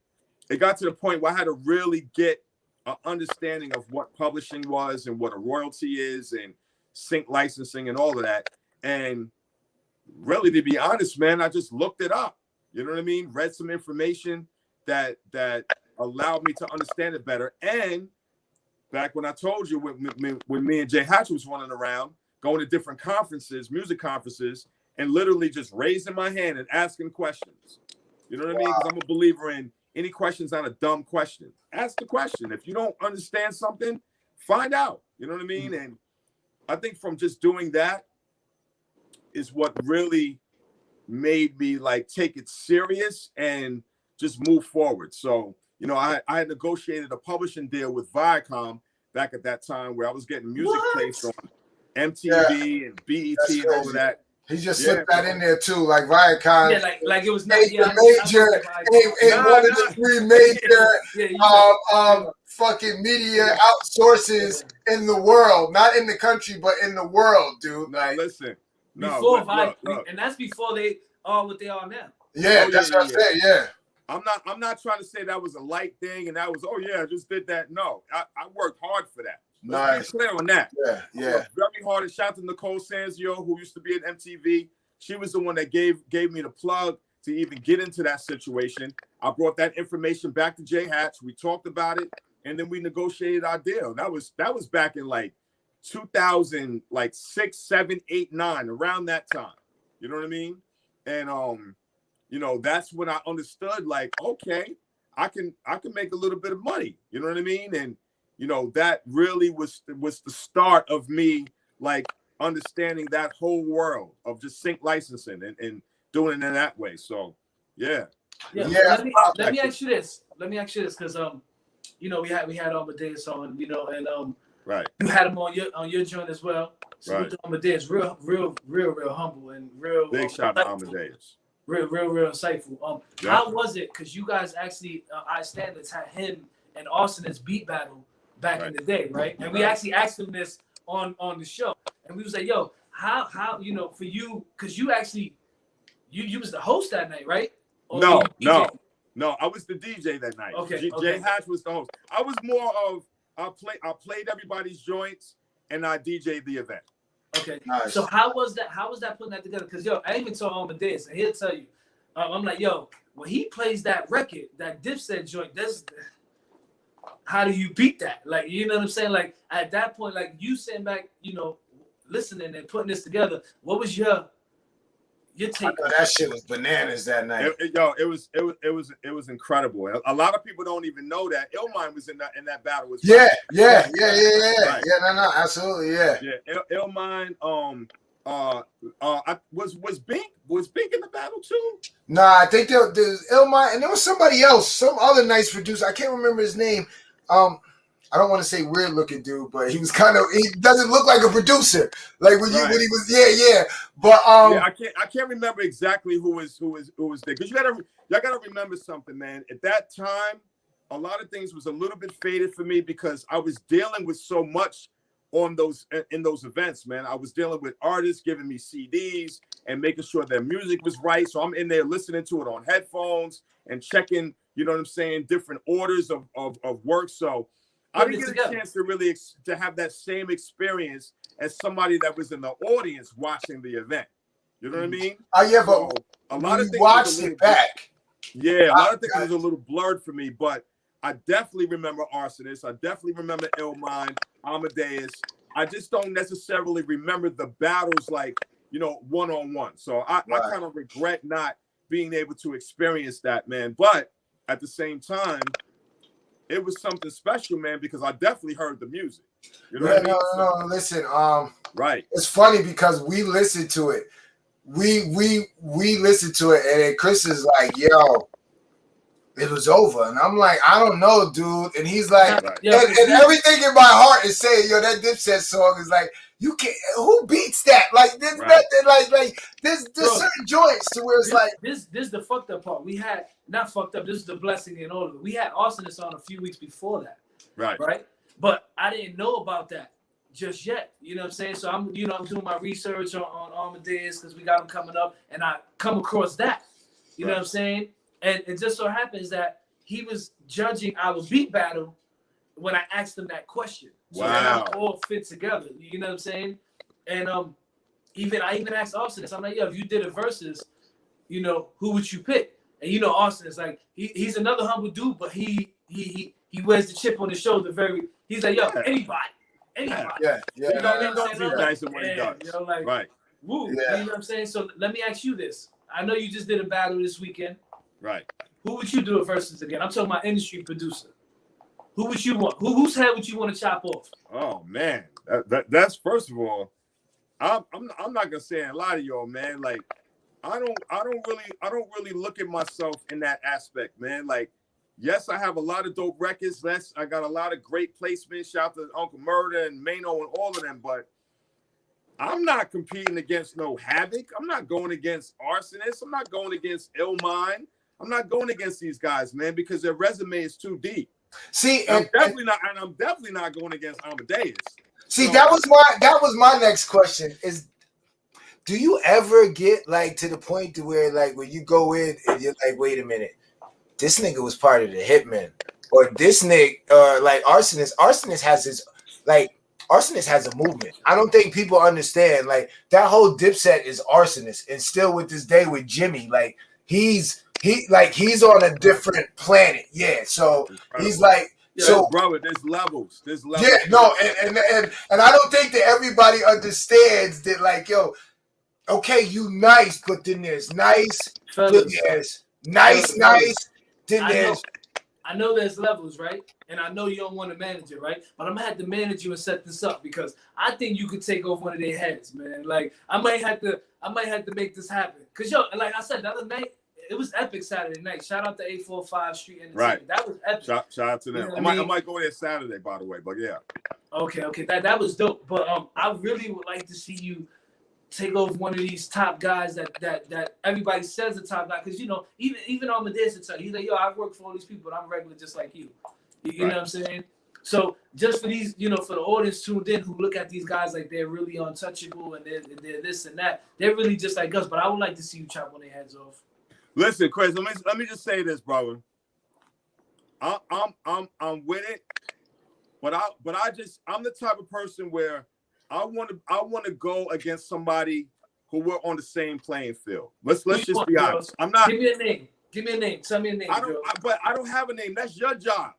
Speaker 4: it got to the point where I had to really get an understanding of what publishing was and what a royalty is and sync licensing and all of that. And really, to be honest, man, I just looked it up. You know what I mean? Read some information that allowed me to understand it better. And back when I told you when me and Jay Hatch was running around, going to different conferences, music conferences, and literally just raising my hand and asking questions. You know what I mean? Because I'm a believer in any question's not a dumb question. Ask the question. If you don't understand something, find out. You know what I mean? And I think from just doing that is what really made me like take it serious and just move forward. So, you know, I had negotiated a publishing deal with Viacom back at that time where I was getting music placed on MTV and BET and all of that.
Speaker 1: He just slipped that in there too, like Viacom.
Speaker 5: Yeah, like it was not
Speaker 1: major, one of the three major fucking media outsources in the world, not in the country, but in the world, dude. Like,
Speaker 4: listen,
Speaker 5: before Viacom, and that's before they are what they are now.
Speaker 1: Yeah, that's what I'm saying. Yeah.
Speaker 4: I'm not trying to say that was a light thing and that was, oh yeah, I just did that. No, I worked hard for that. Let's be clear on that.
Speaker 1: Yeah.
Speaker 4: Very hard. And shout out to Nicole Sanzio, who used to be at MTV. She was the one that gave me the plug to even get into that situation. I brought that information back to Jay Hatch. We talked about it, and then we negotiated our deal. That was back in like 2006, 7, 8, 9, around that time. You know what I mean? And you know, that's when I understood, like, okay, I can make a little bit of money. You know what I mean? And you know, that really was the start of me like understanding that whole world of just sync licensing and doing it in that way. So yeah.
Speaker 5: Let me ask you this. Because you know, we had Amadeus on, you know, and
Speaker 4: right.
Speaker 5: You had him on your joint as well. So
Speaker 4: right.
Speaker 5: Amadeus, real humble and real
Speaker 4: big shout out to Amadeus.
Speaker 5: Real insightful. How was it? Because you guys actually, I Standards had him and Austin as beat battle back in the day, right? And we actually asked him this on the show, and we was like, "Yo, how you know for you? Because you actually, you was the host that night, right?" Or
Speaker 4: no, I was the DJ that night.
Speaker 5: Okay,
Speaker 4: Jay Hatch was the host. I was more of I played everybody's joints and I DJ'd the event.
Speaker 5: Okay,
Speaker 1: nice.
Speaker 5: So how was that putting that together? Because yo, I even told Amadeus, and he'll tell you, I'm like, yo, when he plays that record, that Dipset joint, how do you beat that? Like, you know what I'm saying? Like at that point, like you sitting back, you know, listening and putting this together. What was your take?
Speaker 1: I know that shit was bananas that night.
Speaker 4: It was incredible. A lot of people don't even know that Illmind was in that battle.
Speaker 1: Yeah.
Speaker 4: Right.
Speaker 1: Yeah, no, absolutely, yeah.
Speaker 4: Yeah, Illmind. Was Bink in the battle too?
Speaker 1: Nah, I think there's Illmind, and there was somebody else, some other nice producer. I can't remember his name. I don't want to say weird looking dude, but he was kind of, he doesn't look like a producer. Like when he was, yeah. But
Speaker 4: yeah, I can't remember exactly who was there. Because y'all gotta remember something, man. At that time, a lot of things was a little bit faded for me because I was dealing with so much in those events, man. I was dealing with artists giving me CDs and making sure their music was right. So I'm in there listening to it on headphones and checking, you know what I'm saying, different orders of work. So I didn't get a chance to really to have that same experience as somebody that was in the audience watching the event. You know what I mean?
Speaker 1: Oh yeah,
Speaker 4: so
Speaker 1: but
Speaker 4: a lot of things
Speaker 1: watched it back.
Speaker 4: Yeah, a lot of things was a little blurred for me, but I definitely remember Arsonist. I definitely remember Illmind, Amadeus. I just don't necessarily remember the battles like, you know, one-on-one. So I kind of regret not being able to experience that, man. But at the same time, it was something special, man, because I definitely heard the music. You know what I mean?
Speaker 1: No, listen,
Speaker 4: right.
Speaker 1: It's funny because we listened to it. We listened to it, and then Chris is like, yo, it was over. And I'm like, I don't know, dude. And he's like, and everything in my heart is saying, yo, that Dipset song is like, you can't, who beats that? Like, there's nothing, like there's certain joints to where it's like.
Speaker 5: This is the fucked up part. We had, not fucked up, this is the blessing in all of it. We had Arsonist on a few weeks before that. Right? But I didn't know about that just yet. You know what I'm saying? So I'm doing my research on Amadeus because we got him coming up, and I come across that. You know what I'm saying? And it just so happens that he was judging our beat battle when I asked him that question. So it all fit together. You know what I'm saying? And I even asked Austin this. I'm like, yo, if you did a versus, you know, who would you pick? And you know, Austin is like, he's another humble dude, but he wears the chip on his shoulder. He's like, yo, anybody.
Speaker 1: Yeah.
Speaker 5: You know what I'm saying?
Speaker 4: He's nice in what he does.
Speaker 5: You know, like, woo. You know what I'm saying? So let me ask you this. I know you just did a battle this weekend.
Speaker 4: Right.
Speaker 5: Who would you do a versus again? I'm talking about industry producer. Who would you want? Whose head would you want to chop off?
Speaker 4: Oh man, that's first of all. I'm not gonna say a lot of y'all, man. Like, I don't really look at myself in that aspect, man. Like, yes, I have a lot of dope records. I got a lot of great placements. Shout out to Uncle Murder and Mano and all of them, but I'm not competing against no Havoc. I'm not going against Arsonist. I'm not going against Illmind. I'm not going against these guys, man, because their resume is too deep.
Speaker 1: See,
Speaker 4: I'm definitely not going against Amadeus.
Speaker 1: See, so, that was my next question. Is, do you ever get like to the point to where like when you go in and you're like, wait a minute, this nigga was part of the Hitmen, or this nigga, like Arsonist has his Arsonist has a movement. I don't think people understand like that whole Dipset is Arsonist, and still with this day with Jimmy, like he's on a different planet. Yeah. So he's like, so
Speaker 4: brother, there's levels.
Speaker 1: Yeah, no, and I don't think that everybody understands that, like, yo, okay, you nice, but then there's nice, then there's nice, then there's.
Speaker 5: I know there's levels, right? And I know you don't want to manage it, right? But I'm gonna have to manage you and set this up because I think you could take off one of their heads, man. Like I might have to make this happen. Cause yo, like I said the other night, it was epic Saturday night. Shout out to 845 Street Entertainment.
Speaker 4: Right.
Speaker 5: That was epic.
Speaker 4: Shout out to them. You know I might go there Saturday, by the way, but yeah. Okay.
Speaker 5: That was dope. But I really would like to see you take over one of these top guys that everybody says a top guy. Because you know, even Amadeus will tell you, he's like, yo, I've worked for all these people, but I'm regular just like you. You know what I'm saying? So just for these, you know, for the audience tuned in who look at these guys like they're really untouchable and they're this and that, they're really just like us. But I would like to see you chop one of their heads off.
Speaker 4: Listen, Chris, let me just say this, brother. I'm with it, but I'm the type of person where I want to go against somebody who we're on the same playing field. Let's just be honest. I'm not.
Speaker 5: Give me a name. Tell me a name.
Speaker 4: I don't have a name. That's your job.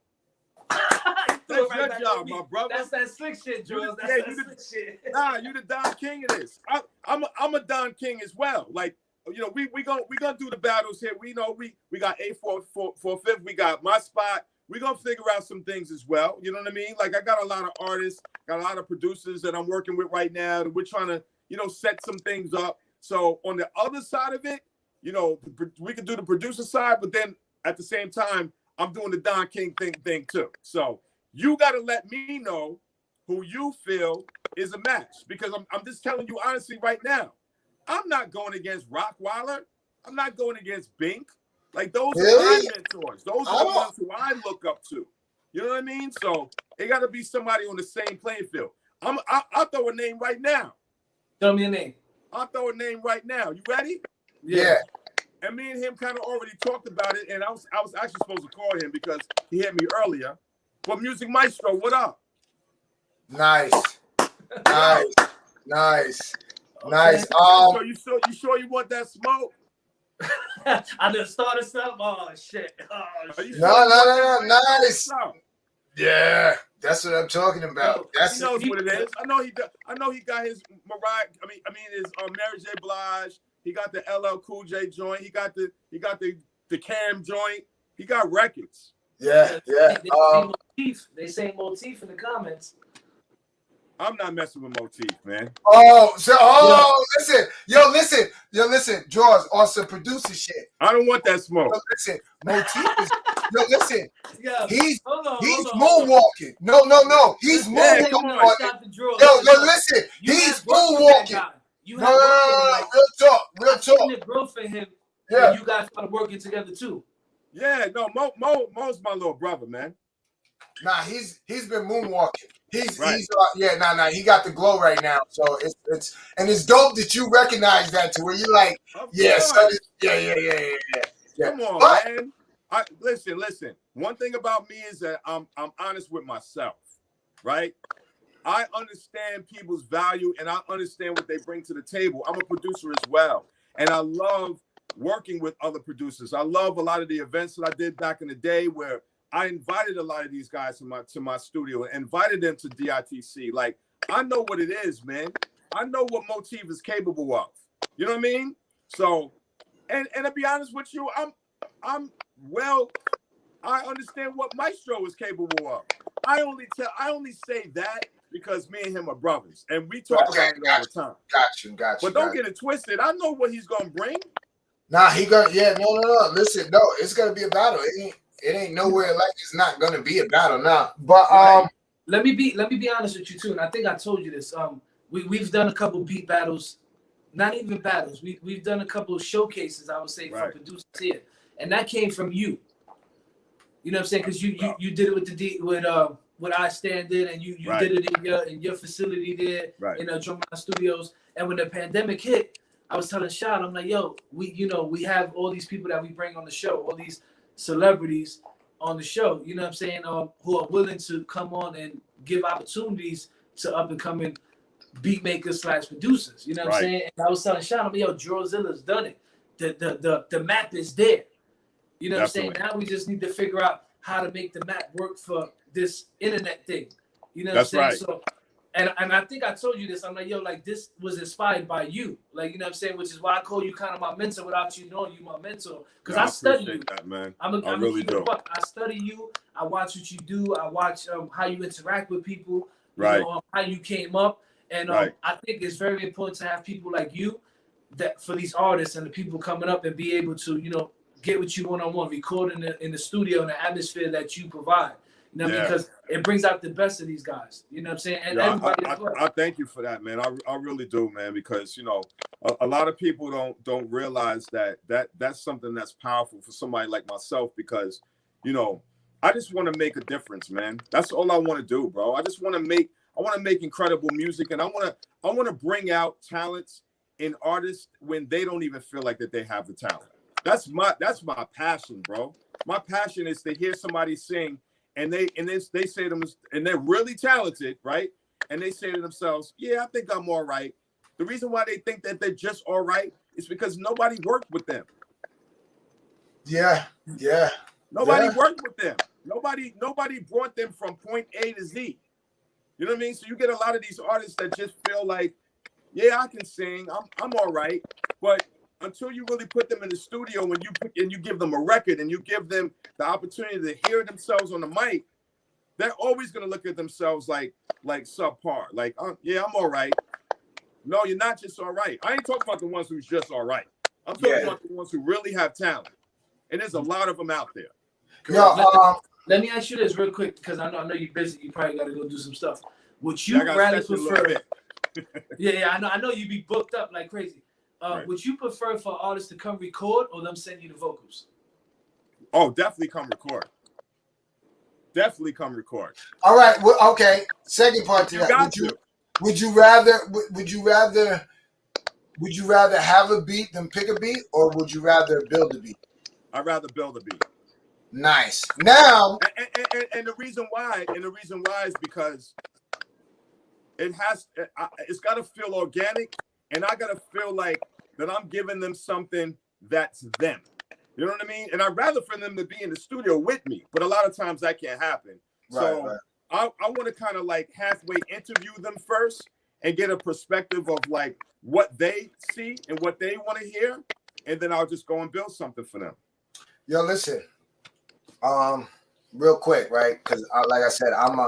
Speaker 4: That's your job, my brother.
Speaker 5: That's that slick shit, Jules. That's that slick shit.
Speaker 4: Nah, you the Don King of this. I'm a Don King as well. Like, you know, we gonna do the battles here. We know we got 845. We got my spot. We're gonna figure out some things as well. You know what I mean? Like I got a lot of artists, got a lot of producers that I'm working with right now that we're trying to, you know, set some things up. So on the other side of it, you know, we can do the producer side, but then at the same time, I'm doing the Don King thing too. So You got to let me know who you feel is a match, because I'm just telling you honestly right now. I'm not going against Rockweiler. I'm not going against Bink. Like, those are my mentors. Those are the ones who I look up to. You know what I mean? So it got to be somebody on the same playing field. I'll throw a name right now.
Speaker 5: Tell me a name.
Speaker 4: I'll throw a name right now. You ready?
Speaker 1: Yeah.
Speaker 4: And me and him kind of already talked about it, and I was actually supposed to call him because he hit me earlier. But Music Maestro, what up?
Speaker 1: Nice. Nice. Nice. Nice.
Speaker 4: So you sure you want that smoke?
Speaker 5: I just started something. Oh shit.
Speaker 1: No. Nice. Yeah, that's what I'm talking about.
Speaker 4: He knows what it is. I know he got his Mariah. His Mary J. Blige. He got the LL Cool J joint. He got the Cam joint. He got records.
Speaker 1: Yeah.
Speaker 5: They say motif in the comments.
Speaker 4: I'm not messing with motif, man.
Speaker 1: Listen, Draws on some producer shit.
Speaker 4: I don't want that smoke.
Speaker 1: Listen, motif is listen.
Speaker 5: Yeah.
Speaker 1: He's
Speaker 5: hold
Speaker 1: moonwalking. No. He's moonwalking. Listen. He's moonwalking. No. Real talk.
Speaker 5: The growth in him.
Speaker 1: Yeah.
Speaker 5: You guys started working together too.
Speaker 4: Yeah, no, Mo's my little brother, man.
Speaker 1: Nah, he's been moonwalking. He got the glow right now. So it's dope that you recognize that, to where you're like, yeah.
Speaker 4: Come on, man. Listen. One thing about me is that I'm honest with myself, right? I understand people's value and I understand what they bring to the table. I'm a producer as well, and I love working with other producers. I love a lot of the events that I did back in the day where I invited a lot of these guys to my studio and invited them to DITC. Like, I know what it is, man. I know what Motif is capable of. You know what I mean? So, and to be honest with you, I understand what Maestro is capable of. I only say that because me and him are brothers, and we talk about it all the time.
Speaker 1: Got you.
Speaker 4: But don't get it twisted. I know what he's gonna bring.
Speaker 1: Nah, no. Listen, no, it's gonna be a battle. It ain't nowhere like it's not gonna be a battle now. But
Speaker 5: let me be honest with you too, and I think I told you this. We've done a couple beat battles, not even battles. We've done a couple of showcases, I would say, for producers here, and that came from you. You know what I'm saying? Because you did it with I Stand In, and you did it in your facility there in Drumline Studios. And when the pandemic hit, I was telling Shad, I'm like, yo, we have all these people that we bring on the show, all these celebrities on the show, you know what I'm saying, who are willing to come on and give opportunities to up and coming beat makers / producers. You know what I'm saying? And I was telling Shad, I'm like, yo, Drawzilla's done it. The map is there. You know what I'm saying? Now we just need to figure out how to make the map work for this internet thing. You know what I'm saying?
Speaker 4: Right.
Speaker 5: So, and I think I told you this. I'm like, yo, like, this was inspired by you. Like, you know what I'm saying? Which is why I call you kind of my mentor without you knowing you my mentor. Because I study you.
Speaker 4: That, man.
Speaker 5: I really do. I study you. I watch what you do. I watch how you interact with people. You know, how you came up. And I think it's very important to have people like you that for these artists and the people coming up and be able to, you know, get what you one-on-one, record in the studio in the atmosphere that you provide. You know, because it brings out the best of these guys. You know what I'm saying? And everybody
Speaker 4: I thank you for that, man. I really do, man, because, you know, a lot of people don't realize that's something that's powerful for somebody like myself, because, you know, I just want to make a difference, man. That's all I want to do, bro. I want to make incredible music, and I want to bring out talents in artists when they don't even feel like that they have the talent. That's my passion, bro. My passion is to hear somebody sing and they say to them, and they're really talented, right? And they say to themselves, yeah, I think I'm all right. The reason why they think that they're just all right is because nobody worked with them.
Speaker 1: Yeah.
Speaker 4: Nobody worked with them. Nobody brought them from point A to Z. You know what I mean? So you get a lot of these artists that just feel like, yeah, I can sing, I'm all right, but until you really put them in the studio and you give them a record and you give them the opportunity to hear themselves on the mic, they're always gonna look at themselves like subpar. Like, yeah, I'm all right. No, you're not just all right. I ain't talking about the ones who's just all right. I'm talking about the ones who really have talent, and there's a lot of them out there.
Speaker 5: let me ask you this real quick, because I know you're busy. You probably got to go do some stuff. Would you rather prefer? Yeah, I know you be booked up like crazy. Right. Would you prefer for artists to come record or them send you the vocals?
Speaker 4: Oh, definitely come record. Definitely come record.
Speaker 1: All right. Well, okay. Second part to that. Would you rather have a beat than pick a beat, or would you rather build a beat?
Speaker 4: I'd rather build a beat.
Speaker 1: Nice. Now,
Speaker 4: and the reason why is because it's got to feel organic, and I got to feel like that I'm giving them something that's them. You know what I mean? And I'd rather for them to be in the studio with me, but a lot of times that can't happen. Right. I want to kind of like halfway interview them first and get a perspective of like what they see and what they want to hear, and then I'll just go and build something for them.
Speaker 1: Yo, listen, real quick, right? Because like I said, I'm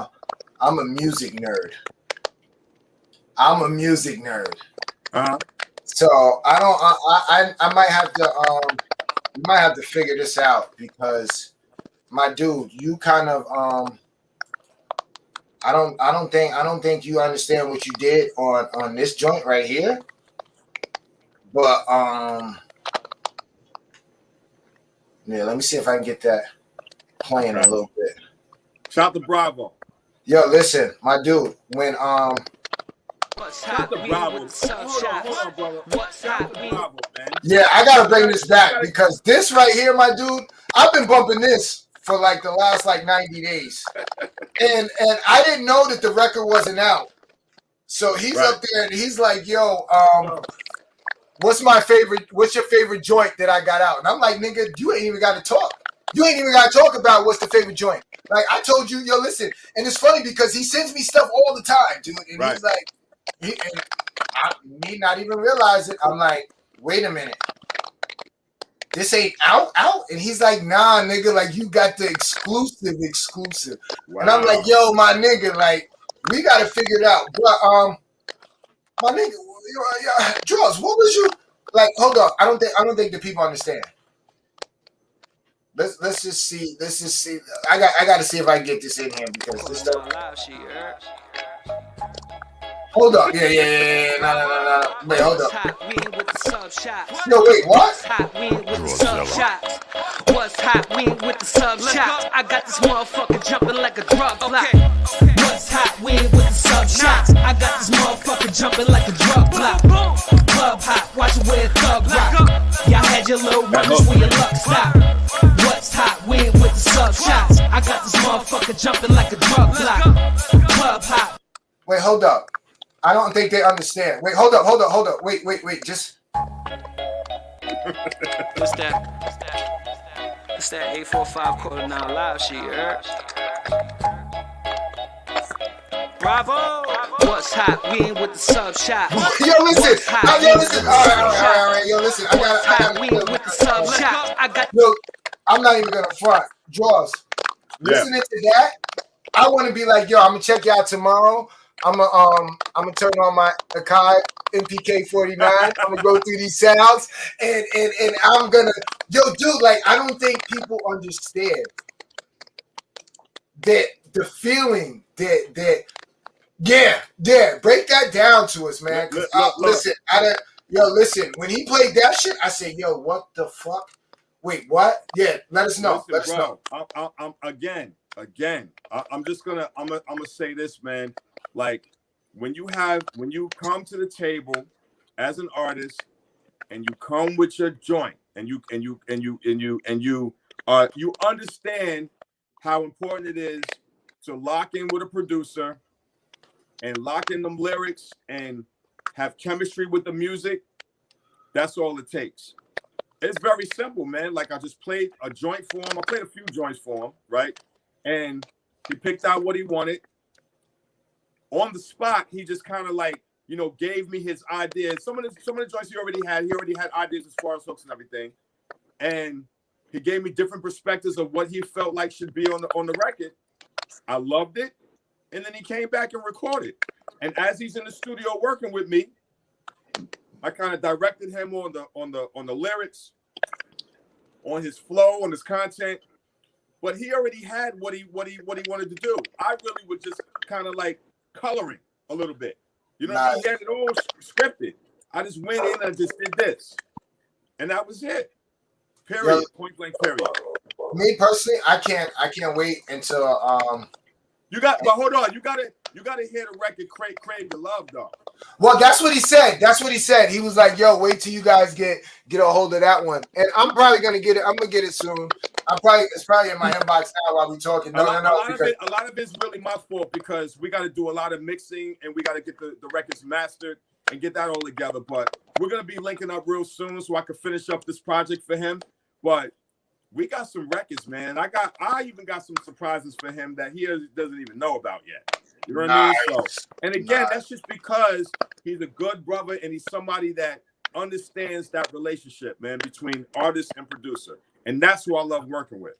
Speaker 1: a music nerd. So I might have to you might have to figure this out, because my dude, you kind of I don't think you understand what you did on this joint right here. But yeah, let me see if I can get that playing a little bit.
Speaker 4: Shout out to Bravo.
Speaker 1: Yo, listen, my dude, when
Speaker 4: Shout out to Bravo. Hold on, brother. Shout out to Bravo, man.
Speaker 1: Yeah, I gotta bring this back, because this right here, my dude, I've been bumping this for like the last 90 days. And I didn't know that the record wasn't out. So he's up there and he's like, yo, what's your favorite joint that I got out? And I'm like, nigga, you ain't even got to talk. You ain't even got to talk about what's the favorite joint. Like, I told you, yo, listen. And it's funny because he sends me stuff all the time, dude. And he's like, me not even realize it. I'm like, wait a minute. This ain't out? And he's like, nah, nigga, like, you got the exclusive. Wow. And I'm like, yo, my nigga, like, we got to figure it out. But, my nigga, Draws, what was you like? Hold on, I don't think the people understand. Let's just see. I got to see if I can get this in here, because this stuff. Hold up. Yeah. No. Wait, hold up. Yo, wait, what?
Speaker 2: What's hot? We ain't with the sub shots. I got this motherfucker jumping like a drug block. What's hot? We ain't with the sub shots. I got this motherfucker jumping like a drug block. Club hot, watch it wear thug rock. Y'all had your little runners where your luck stop. What's hot? We ain't with the sub shots. I got this motherfucker jumping like a drug block. Club hot.
Speaker 1: Wait, hold up. I don't think they understand. Wait, hold up. Wait. Just.
Speaker 2: What's that? It's that 845 $9 live shit, you heard? Bravo! What's hot? We ain't with the sub shot.
Speaker 1: Yo, listen. All right. Yo, listen. I got.
Speaker 2: We ain't with the sub shot.
Speaker 1: Yo, I'm not even gonna front. Draws. Listening to that, I want to be like, yo, I'm gonna check you out tomorrow. I'm gonna turn on my Akai MPK 49. I'm gonna go through these sounds, and I'm gonna, yo, dude, like, I don't think people understand that the feeling that yeah, break that down to us, man. Listen, listen. When he played that shit, I said, yo, what the fuck? Wait, what? Yeah, let us know. Let us know.
Speaker 4: I'm again. I'm just gonna say this, man. Like, when you come to the table as an artist and you come with your joint and you understand how important it is to lock in with a producer and lock in them lyrics and have chemistry with the music, that's all it takes. It's very simple, man. Like, I just played a joint for him. I played a few joints for him, right? And he picked out what he wanted. On the spot, he just kind of like, gave me his ideas. Some of the joints he already had ideas as far as hooks and everything. And he gave me different perspectives of what he felt like should be on the record. I loved it. And then he came back and recorded. And as he's in the studio working with me, I kind of directed him on the lyrics, on his flow, on his content. but he already had what he wanted to do. I really was just kind of like coloring a little bit. You know what I mean? He had it all scripted. I just went in and just did this, and that was it. Period. Point blank. Period.
Speaker 1: Me personally, I can't wait until
Speaker 4: But hold on, you gotta hear the record. Crave the love though.
Speaker 1: Well, that's what he said. He was like, "Yo, wait till you guys get a hold of that one." And I'm probably gonna get it. I'm gonna get it soon. It's probably in my inbox now while we talking.
Speaker 4: A lot of it's really my fault because we got to do a lot of mixing and we got to get the records mastered and get that all together. But we're gonna be linking up real soon so I can finish up this project for him. But we got some records, man. I even got some surprises for him that he doesn't even know about yet. You know what I mean? So, and again, that's just because he's a good brother and he's somebody that understands that relationship, man, between artist and producer. And that's who I love working with.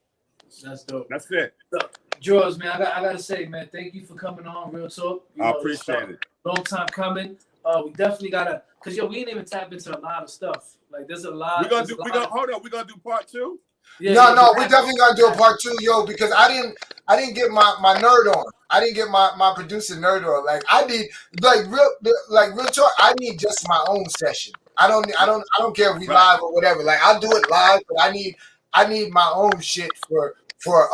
Speaker 5: That's dope.
Speaker 4: That's it.
Speaker 5: So, Draws, man, I gotta say, man, thank you for coming on. Real talk.
Speaker 4: I appreciate it.
Speaker 5: Long time coming. We definitely gotta, cause we ain't even tap into a lot of stuff. Like there's a lot. We're gonna
Speaker 4: do part 2.
Speaker 1: Yeah, no, we're definitely gonna do a part 2, yo, because I didn't get my nerd on. I didn't get my producer nerd on. Like I need real talk. I need just my own session. I don't care if we live or whatever. Like I'll do it live, but I need my own shit for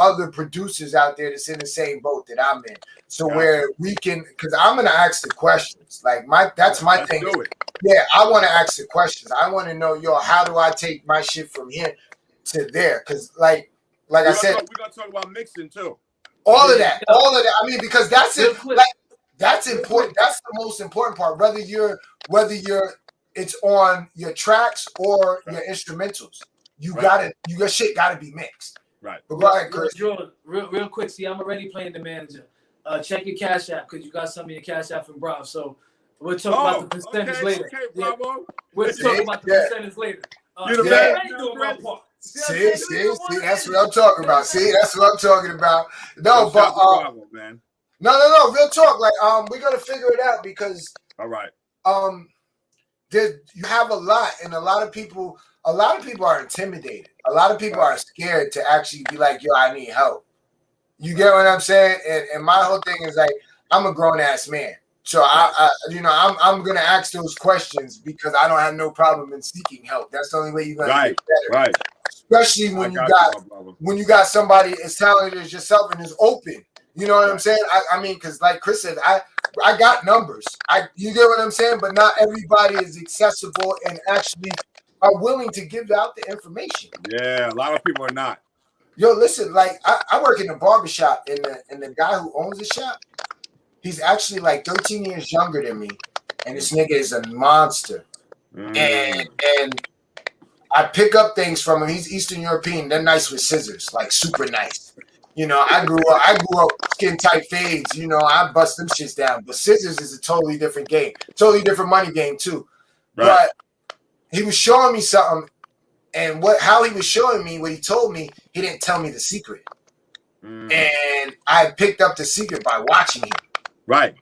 Speaker 1: other producers out there that's in the same boat that I'm in. So where we can, because I'm gonna ask the questions. Like that's my thing. Yeah, I want to ask the questions. I want to know, yo, how do I take my shit from here to there? Because like I said,
Speaker 4: we're gonna talk about mixing too.
Speaker 1: All of that. I mean, because that's it. Like that's important. That's the most important part. Whether it's on your tracks or your instrumentals, your shit gotta be mixed.
Speaker 4: Right.
Speaker 1: But go ahead, Chris.
Speaker 5: Real quick. See, I'm already playing the manager. Check your Cash App because you got some of your Cash App from Brav. So we'll talk about the percentage later.
Speaker 4: Okay, bravo.
Speaker 5: We'll talk about the percentage later.
Speaker 1: See, that's what I'm talking about. See, that's what I'm talking about. No, but
Speaker 4: man.
Speaker 1: No, real talk. Like, we're gonna figure it out because
Speaker 4: all right.
Speaker 1: You have a lot, and a lot of people are intimidated. A lot of people are scared to actually be like, yo, I need help. You get what I'm saying? And my whole thing is like, I'm a grown ass man. So I'm gonna ask those questions because I don't have no problem in seeking help. That's the only way you're gonna get better. Right. Especially when you got somebody as talented as yourself and is open. You know what I'm saying? I mean, because like Chris said, I got numbers. You get what I'm saying? But not everybody is accessible and actually are willing to give out the information.
Speaker 4: Yeah, a lot of people are not.
Speaker 1: Yo, listen, like I work in a barbershop, and the guy who owns the shop, he's actually like 13 years younger than me, and this nigga is a monster. And I pick up things from him. He's Eastern European. They're nice with scissors, like super nice. You know, I grew up skin tight fades. You know, I bust them shits down. But scissors is a totally different game, totally different money game too. Right. But he was showing me something, and how he was showing me what he told me, he didn't tell me the secret. And I picked up the secret by watching him. Right.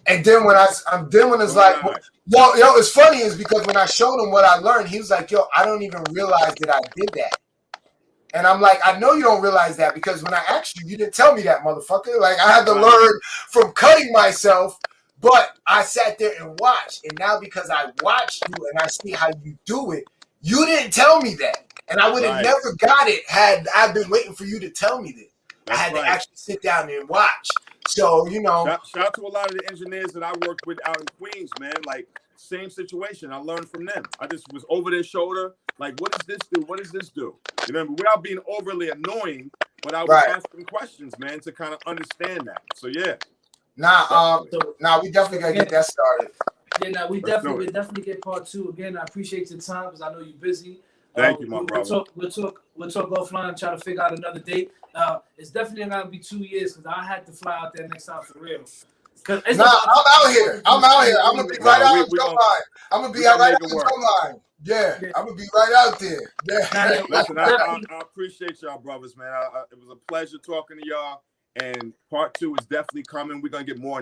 Speaker 1: And then when it's like, yo, it's funny is because when I showed him what I learned, he was like, yo, I don't even realize that I did that. And I'm like, I know you don't realize that because when I asked you, you didn't tell me that, motherfucker. Like I had to learn from cutting myself, but I sat there and watched. And now because I watched you and I see how you do it, you didn't tell me that. And I would have never got it had I been waiting for you to tell me this. I had to actually sit down and watch. So, you know.
Speaker 4: Shout out to a lot of the engineers that I worked with out in Queens, man. Like, same situation. I learned from them. I just was over their shoulder. Like, what does this do? What does this do? You know, without being overly annoying, but I was asking questions, man, to kind of understand that. So, yeah.
Speaker 1: We definitely got to get that started.
Speaker 5: Yeah, we definitely get part 2. Again, I appreciate your time because I know you're busy.
Speaker 4: Thank you, my brother.
Speaker 5: We'll talk offline and try to figure out another date. It's definitely not gonna be 2 years because I had to fly out there next time for real.
Speaker 1: I'm out here. I'm gonna be right out in your line. I'm gonna be right out in your line. Yeah, I'm gonna be right out there. Yeah.
Speaker 4: Listen, I appreciate y'all, brothers, man. It was a pleasure talking to y'all. And part 2 is definitely coming. We're gonna get more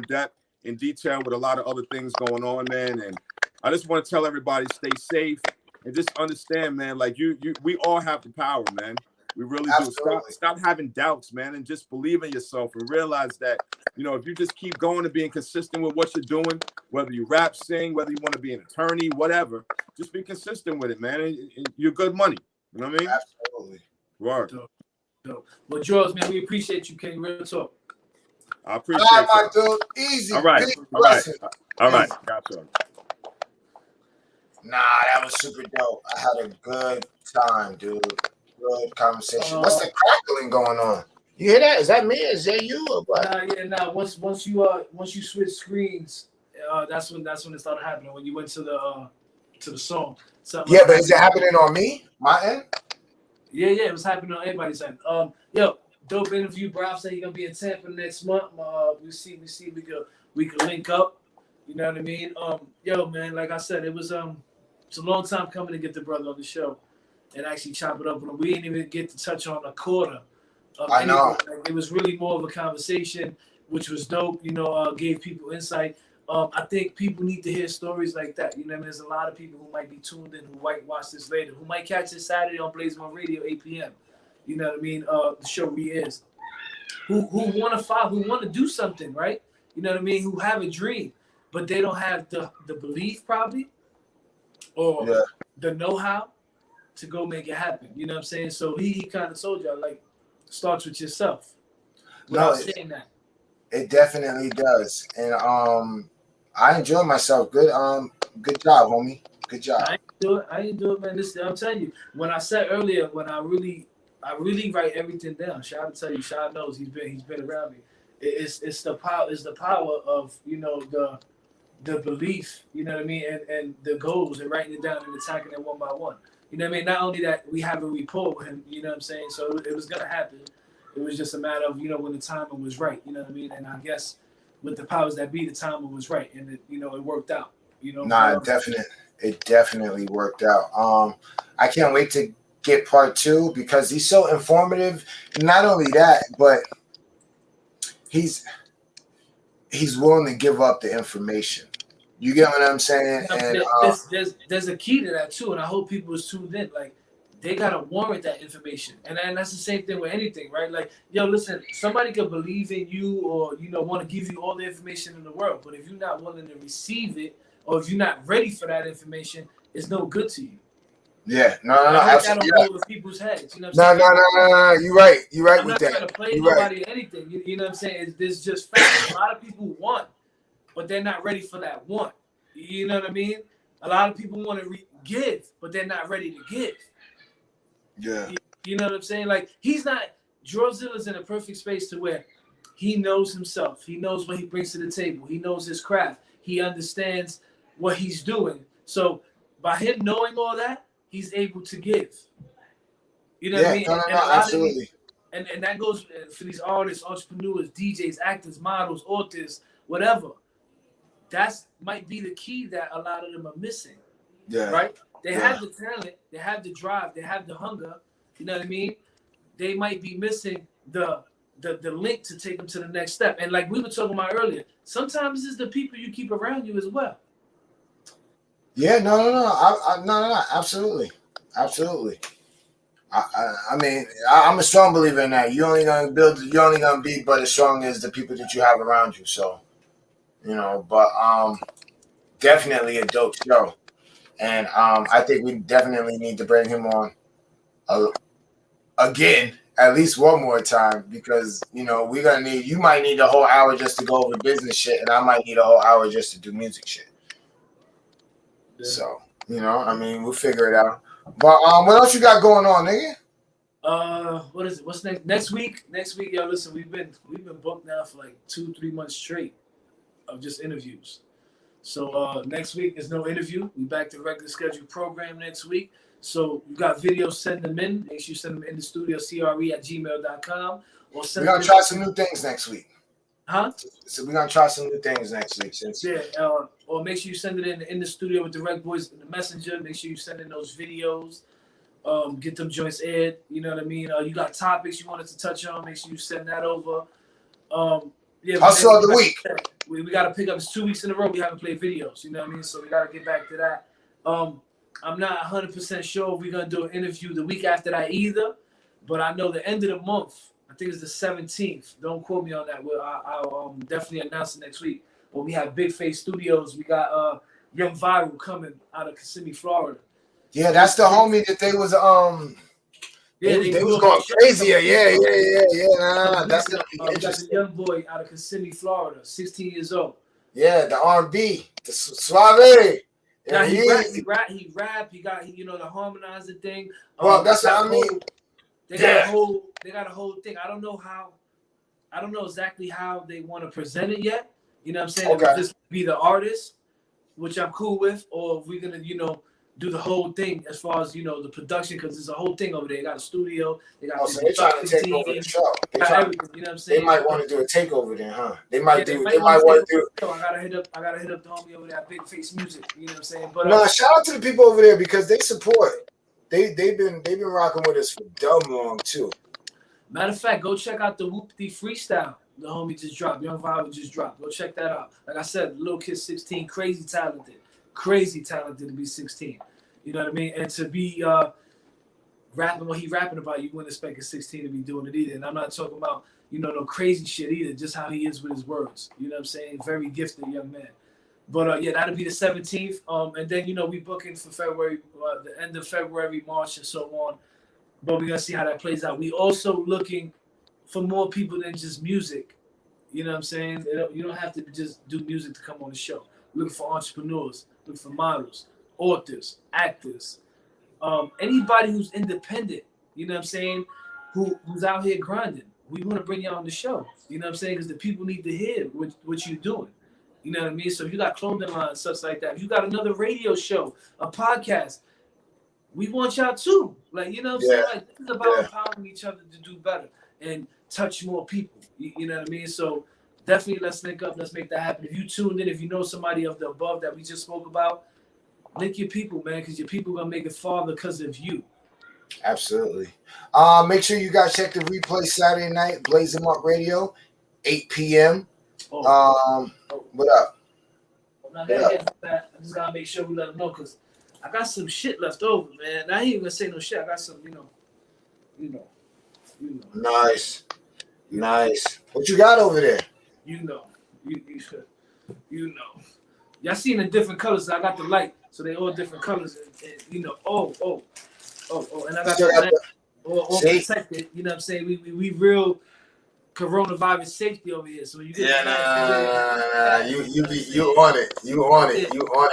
Speaker 4: in detail with a lot of other things going on, man. And I just want to tell everybody, stay safe and just understand, man. Like we all have the power, man. We really
Speaker 1: Absolutely.
Speaker 4: do. Stop having doubts, man, and just believe in yourself and realize that, you know, if you just keep going and being consistent with what you're doing, whether you rap, sing, whether you want to be an attorney, whatever, just be consistent with it, man. And you're good money. You know what I mean?
Speaker 1: Absolutely.
Speaker 4: Word.
Speaker 5: Dope. Well, George, man, we appreciate you, King. Real talk.
Speaker 4: I appreciate
Speaker 1: All right, my
Speaker 4: you.
Speaker 1: dude. Easy.
Speaker 4: All right.
Speaker 1: Big
Speaker 4: All right.
Speaker 1: blessing.
Speaker 4: All right.
Speaker 1: Easy.
Speaker 4: Gotcha.
Speaker 1: Nah, that was super dope. I had a good time, dude. Good conversation. What's the crackling going on? You hear that? Is that me? Is that you? Or what?
Speaker 5: Nah. Once you switch screens, that's when it started happening. When you went to the song.
Speaker 1: Yeah, but is it happening on me? My end?
Speaker 5: Yeah, it was happening on everybody's end. Yo, dope interview. Bro, said he's gonna be in Tampa next month. We see we could link up. You know what I mean? Yo, man, like I said, it's a long time coming to get the brother on the show and actually chop it up with him. We didn't even get to touch on a quarter of
Speaker 1: I know.
Speaker 5: anything. Like, it was really more of a conversation, which was dope. You know, gave people insight. I think people need to hear stories like that. You know what I mean? There's a lot of people who might be tuned in, who might watch this later, who might catch it Saturday on Blaze One Radio, 8 p.m. You know what I mean? The show re-airs. Who want to follow, who want to do something, right? You know what I mean? Who have a dream, but they don't have the belief probably or the know-how to go make it happen. You know what I'm saying? So he kind of told y'all, like, starts with yourself. Without saying that. It
Speaker 1: definitely does. And I enjoyed myself. Good job, homie. Good job.
Speaker 5: I ain't do it, man. I'm telling you. When I said earlier, when I really write everything down. Shad to tell you, Shad knows he's been around me. It's the power of, you know, the belief, you know what I mean, and the goals and writing it down and attacking it one by one. You know what I mean? Not only that, we have a rapport with him, you know what I'm saying? So it was gonna happen. It was just a matter of, you know, when the timing was right, you know what I mean? And I guess with the powers that be, the timing was right, and it, you know, it worked out. You know?
Speaker 1: Nah, it definitely worked out. I can't wait to get part 2 because he's so informative. Not only that, but he's willing to give up the information. You get what I'm saying? And
Speaker 5: there's a key to that too, and I hope people is tuned in. Like, they gotta warrant that information, and that's the same thing with anything, right? Like, yo, listen, somebody could believe in you or, you know, want to give you all the information in the world, but if you're not willing to receive it, or if you're not ready for that information, it's no good to you.
Speaker 1: Yeah, no,
Speaker 5: absolutely. That over people's heads. You know what I'm saying?
Speaker 1: No. You're right. You're right
Speaker 5: I'm
Speaker 1: with
Speaker 5: not
Speaker 1: that.
Speaker 5: trying to play nobody or anything. You know what I'm saying? There's just facts. A lot of people want, but they're not ready for that want. You know what I mean? A lot of people want to give, but they're not ready to give.
Speaker 1: Yeah.
Speaker 5: You know what I'm saying? Like, Drawzilla's in a perfect space to where he knows himself. He knows what he brings to the table. He knows his craft. He understands what he's doing. So by him knowing all that, he's able to give. You know what I mean?
Speaker 1: No, absolutely.
Speaker 5: And that goes for these artists, entrepreneurs, DJs, actors, models, authors, whatever. That's might be the key that a lot of them are missing.
Speaker 1: Yeah.
Speaker 5: Right? They have the talent, they have the drive, they have the hunger. You know what I mean? They might be missing the link to take them to the next step. And like we were talking about earlier, sometimes it's the people you keep around you as well.
Speaker 1: Yeah, no, absolutely. I mean, I'm a strong believer in that. You're only gonna be but as strong as the people that you have around you. So, you know, but definitely a dope show. And I think we definitely need to bring him on again, at least one more time, because, you know, you might need a whole hour just to go over business shit, and I might need a whole hour just to do music shit. Yeah. So, you know, I mean, we'll figure it out. But what else you got going on, nigga?
Speaker 5: What is it? What's next? Next week, yo, listen, we've been booked now for like 2-3 months straight of just interviews. So next week is no interview. We back to regular scheduled program next week. So you got videos, send them in. Make sure you send them in the studio, CRE@gmail.com. Or
Speaker 1: we're gonna try some new things next week.
Speaker 5: Huh?
Speaker 1: So we're gonna try some new things next week.
Speaker 5: Or make sure you send it in the studio with the RecBoys in the messenger. Make sure you send in those videos. Get them joints aired. You know what I mean? You got topics you wanted to touch on. Make sure you send that over.
Speaker 1: Hustle of the week.
Speaker 5: We got to pick up. It's 2 weeks in a row we haven't played videos. You know what I mean? So we got to get back to that. I'm not 100% sure if we're going to do an interview the week after that either. But I know the end of the month, I think it's the 17th. Don't quote me on that. I'll definitely announce it next week. But we have Big Face Studios. We got Young Viral coming out of Kissimmee, Florida.
Speaker 1: Yeah, that's the homie that they was they was going crazy. Yeah. Nah, that's gonna be interesting.
Speaker 5: That's a young boy out of Kissimmee, Florida, 16 years old.
Speaker 1: Yeah, the R&B, the suave.
Speaker 5: Yeah, he rap. He got the harmonizer thing.
Speaker 1: Well, that's what I mean.
Speaker 5: They got a whole thing. I don't know exactly how they want to present it yet. You know what I'm saying?
Speaker 1: Okay.
Speaker 5: If just be the artist, which I'm cool with, or if we're gonna, do the whole thing as far as the production, because there's a whole thing over there. They got a studio. They got.
Speaker 1: So they're trying to take over the show.
Speaker 5: Everything, you know what I'm saying?
Speaker 1: They might want to do a takeover then, huh? They might want to do.
Speaker 5: I gotta hit up the homie over there, Big Face Music. You know what I'm saying? But
Speaker 1: shout out to the people over there because they support. They've been rocking with us for dumb long too.
Speaker 5: Matter of fact, go check out the Whoopty freestyle. The homie just dropped. Young Vibe just dropped. Go check that out. Like I said, little kid 16, crazy talented to be 16. You know what I mean? And to be rapping what he rapping about, you wouldn't expect a 16 to be doing it either. And I'm not talking about no crazy shit either. Just how he is with his words. You know what I'm saying? Very gifted young man. But that'll be the 17th. And then we booking for February, the end of February, March, and so on. But we're gonna see how that plays out. We also looking for more people than just music. You know what I'm saying? You don't have to just do music to come on the show. We're looking for entrepreneurs, looking for models, authors, actors, anybody who's independent. You know what I'm saying? Who's out here grinding. We want to bring you on the show. You know what I'm saying? Because the people need to hear what you're doing. You know what I mean? So if you got clothing lines, such like that, if you got another radio show, a podcast, we want y'all too. Like, you know what I'm saying? Like, this is about empowering each other to do better and touch more people. You know what I mean? So definitely let's link up. Let's make that happen. If you tuned in, if you know somebody of the above that we just spoke about, link your people, man, because your people are going to make it far because of you.
Speaker 1: Absolutely. Make sure you guys check the replay Saturday night, Blaze 'em Up Radio, 8 p.m. What up?
Speaker 5: I just got to make sure we let them know because I got some shit left over, man. I ain't even going to say no shit. I got some,
Speaker 1: Nice. What you got over there?
Speaker 5: You know. Y'all seen the different colors. I got the light, so they all different colors. And and I got the light all protected. You know what I'm saying? We real coronavirus safety over here. So you get
Speaker 1: you on it.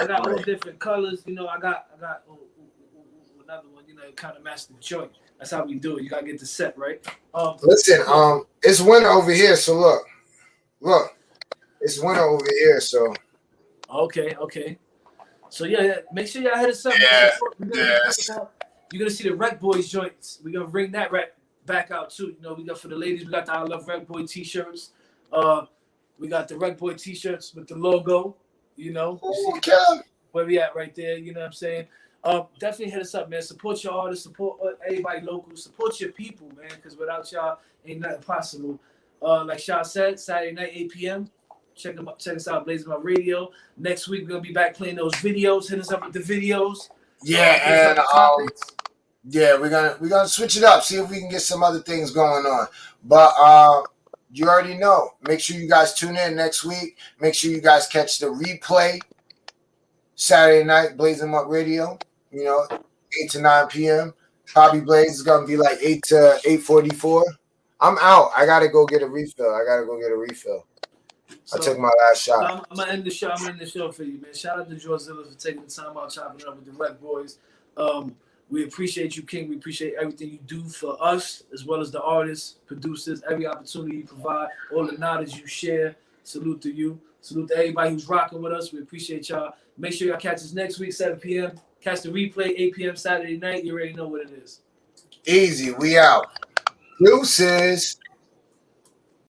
Speaker 5: I got all different colors. I got another one. Kind of match the joint. That's how we do it. You gotta get the set right.
Speaker 1: Listen, it's winter over here. So look, it's winter over here. So
Speaker 5: okay. So yeah. Make sure y'all hit us up. You're gonna see the RecBoys joints. We're gonna bring that back out too. We got for the ladies. We got the I Love RecBoy t-shirts. We got the RecBoy t-shirts with the logo. Where we at right there. You know what I'm saying? Definitely hit us up, man. Support your artists, support everybody local, support your people, man. Because without y'all, ain't nothing possible. Like Shaw said, Saturday night, 8 p.m. Check us out, Blaze 'em Up Radio. Next week, we're gonna be back playing those videos. Hit us up with the videos.
Speaker 1: Yeah, and we're gonna switch it up, see if we can get some other things going on. But you already know. Make sure you guys tune in next week. Make sure you guys catch the replay Saturday night, Blaze 'em Up Radio. 8 to 9 p.m. Bobby Blaze is gonna be like 8 to 8:44. I'm out. I gotta go get a refill. I took my last shot.
Speaker 5: I'm gonna end the show. For you, man. Shout out to Drawzilla for taking the time out chopping it up with the RecBoys. We appreciate you, King. We appreciate everything you do for us, as well as the artists, producers, every opportunity you provide, all the knowledge you share. Salute to you. Salute to everybody who's rocking with us. We appreciate y'all. Make sure y'all catch us next week, 7 p.m. Catch the replay, 8 p.m. Saturday night. You already know what it is.
Speaker 1: Easy. We out. Deuces.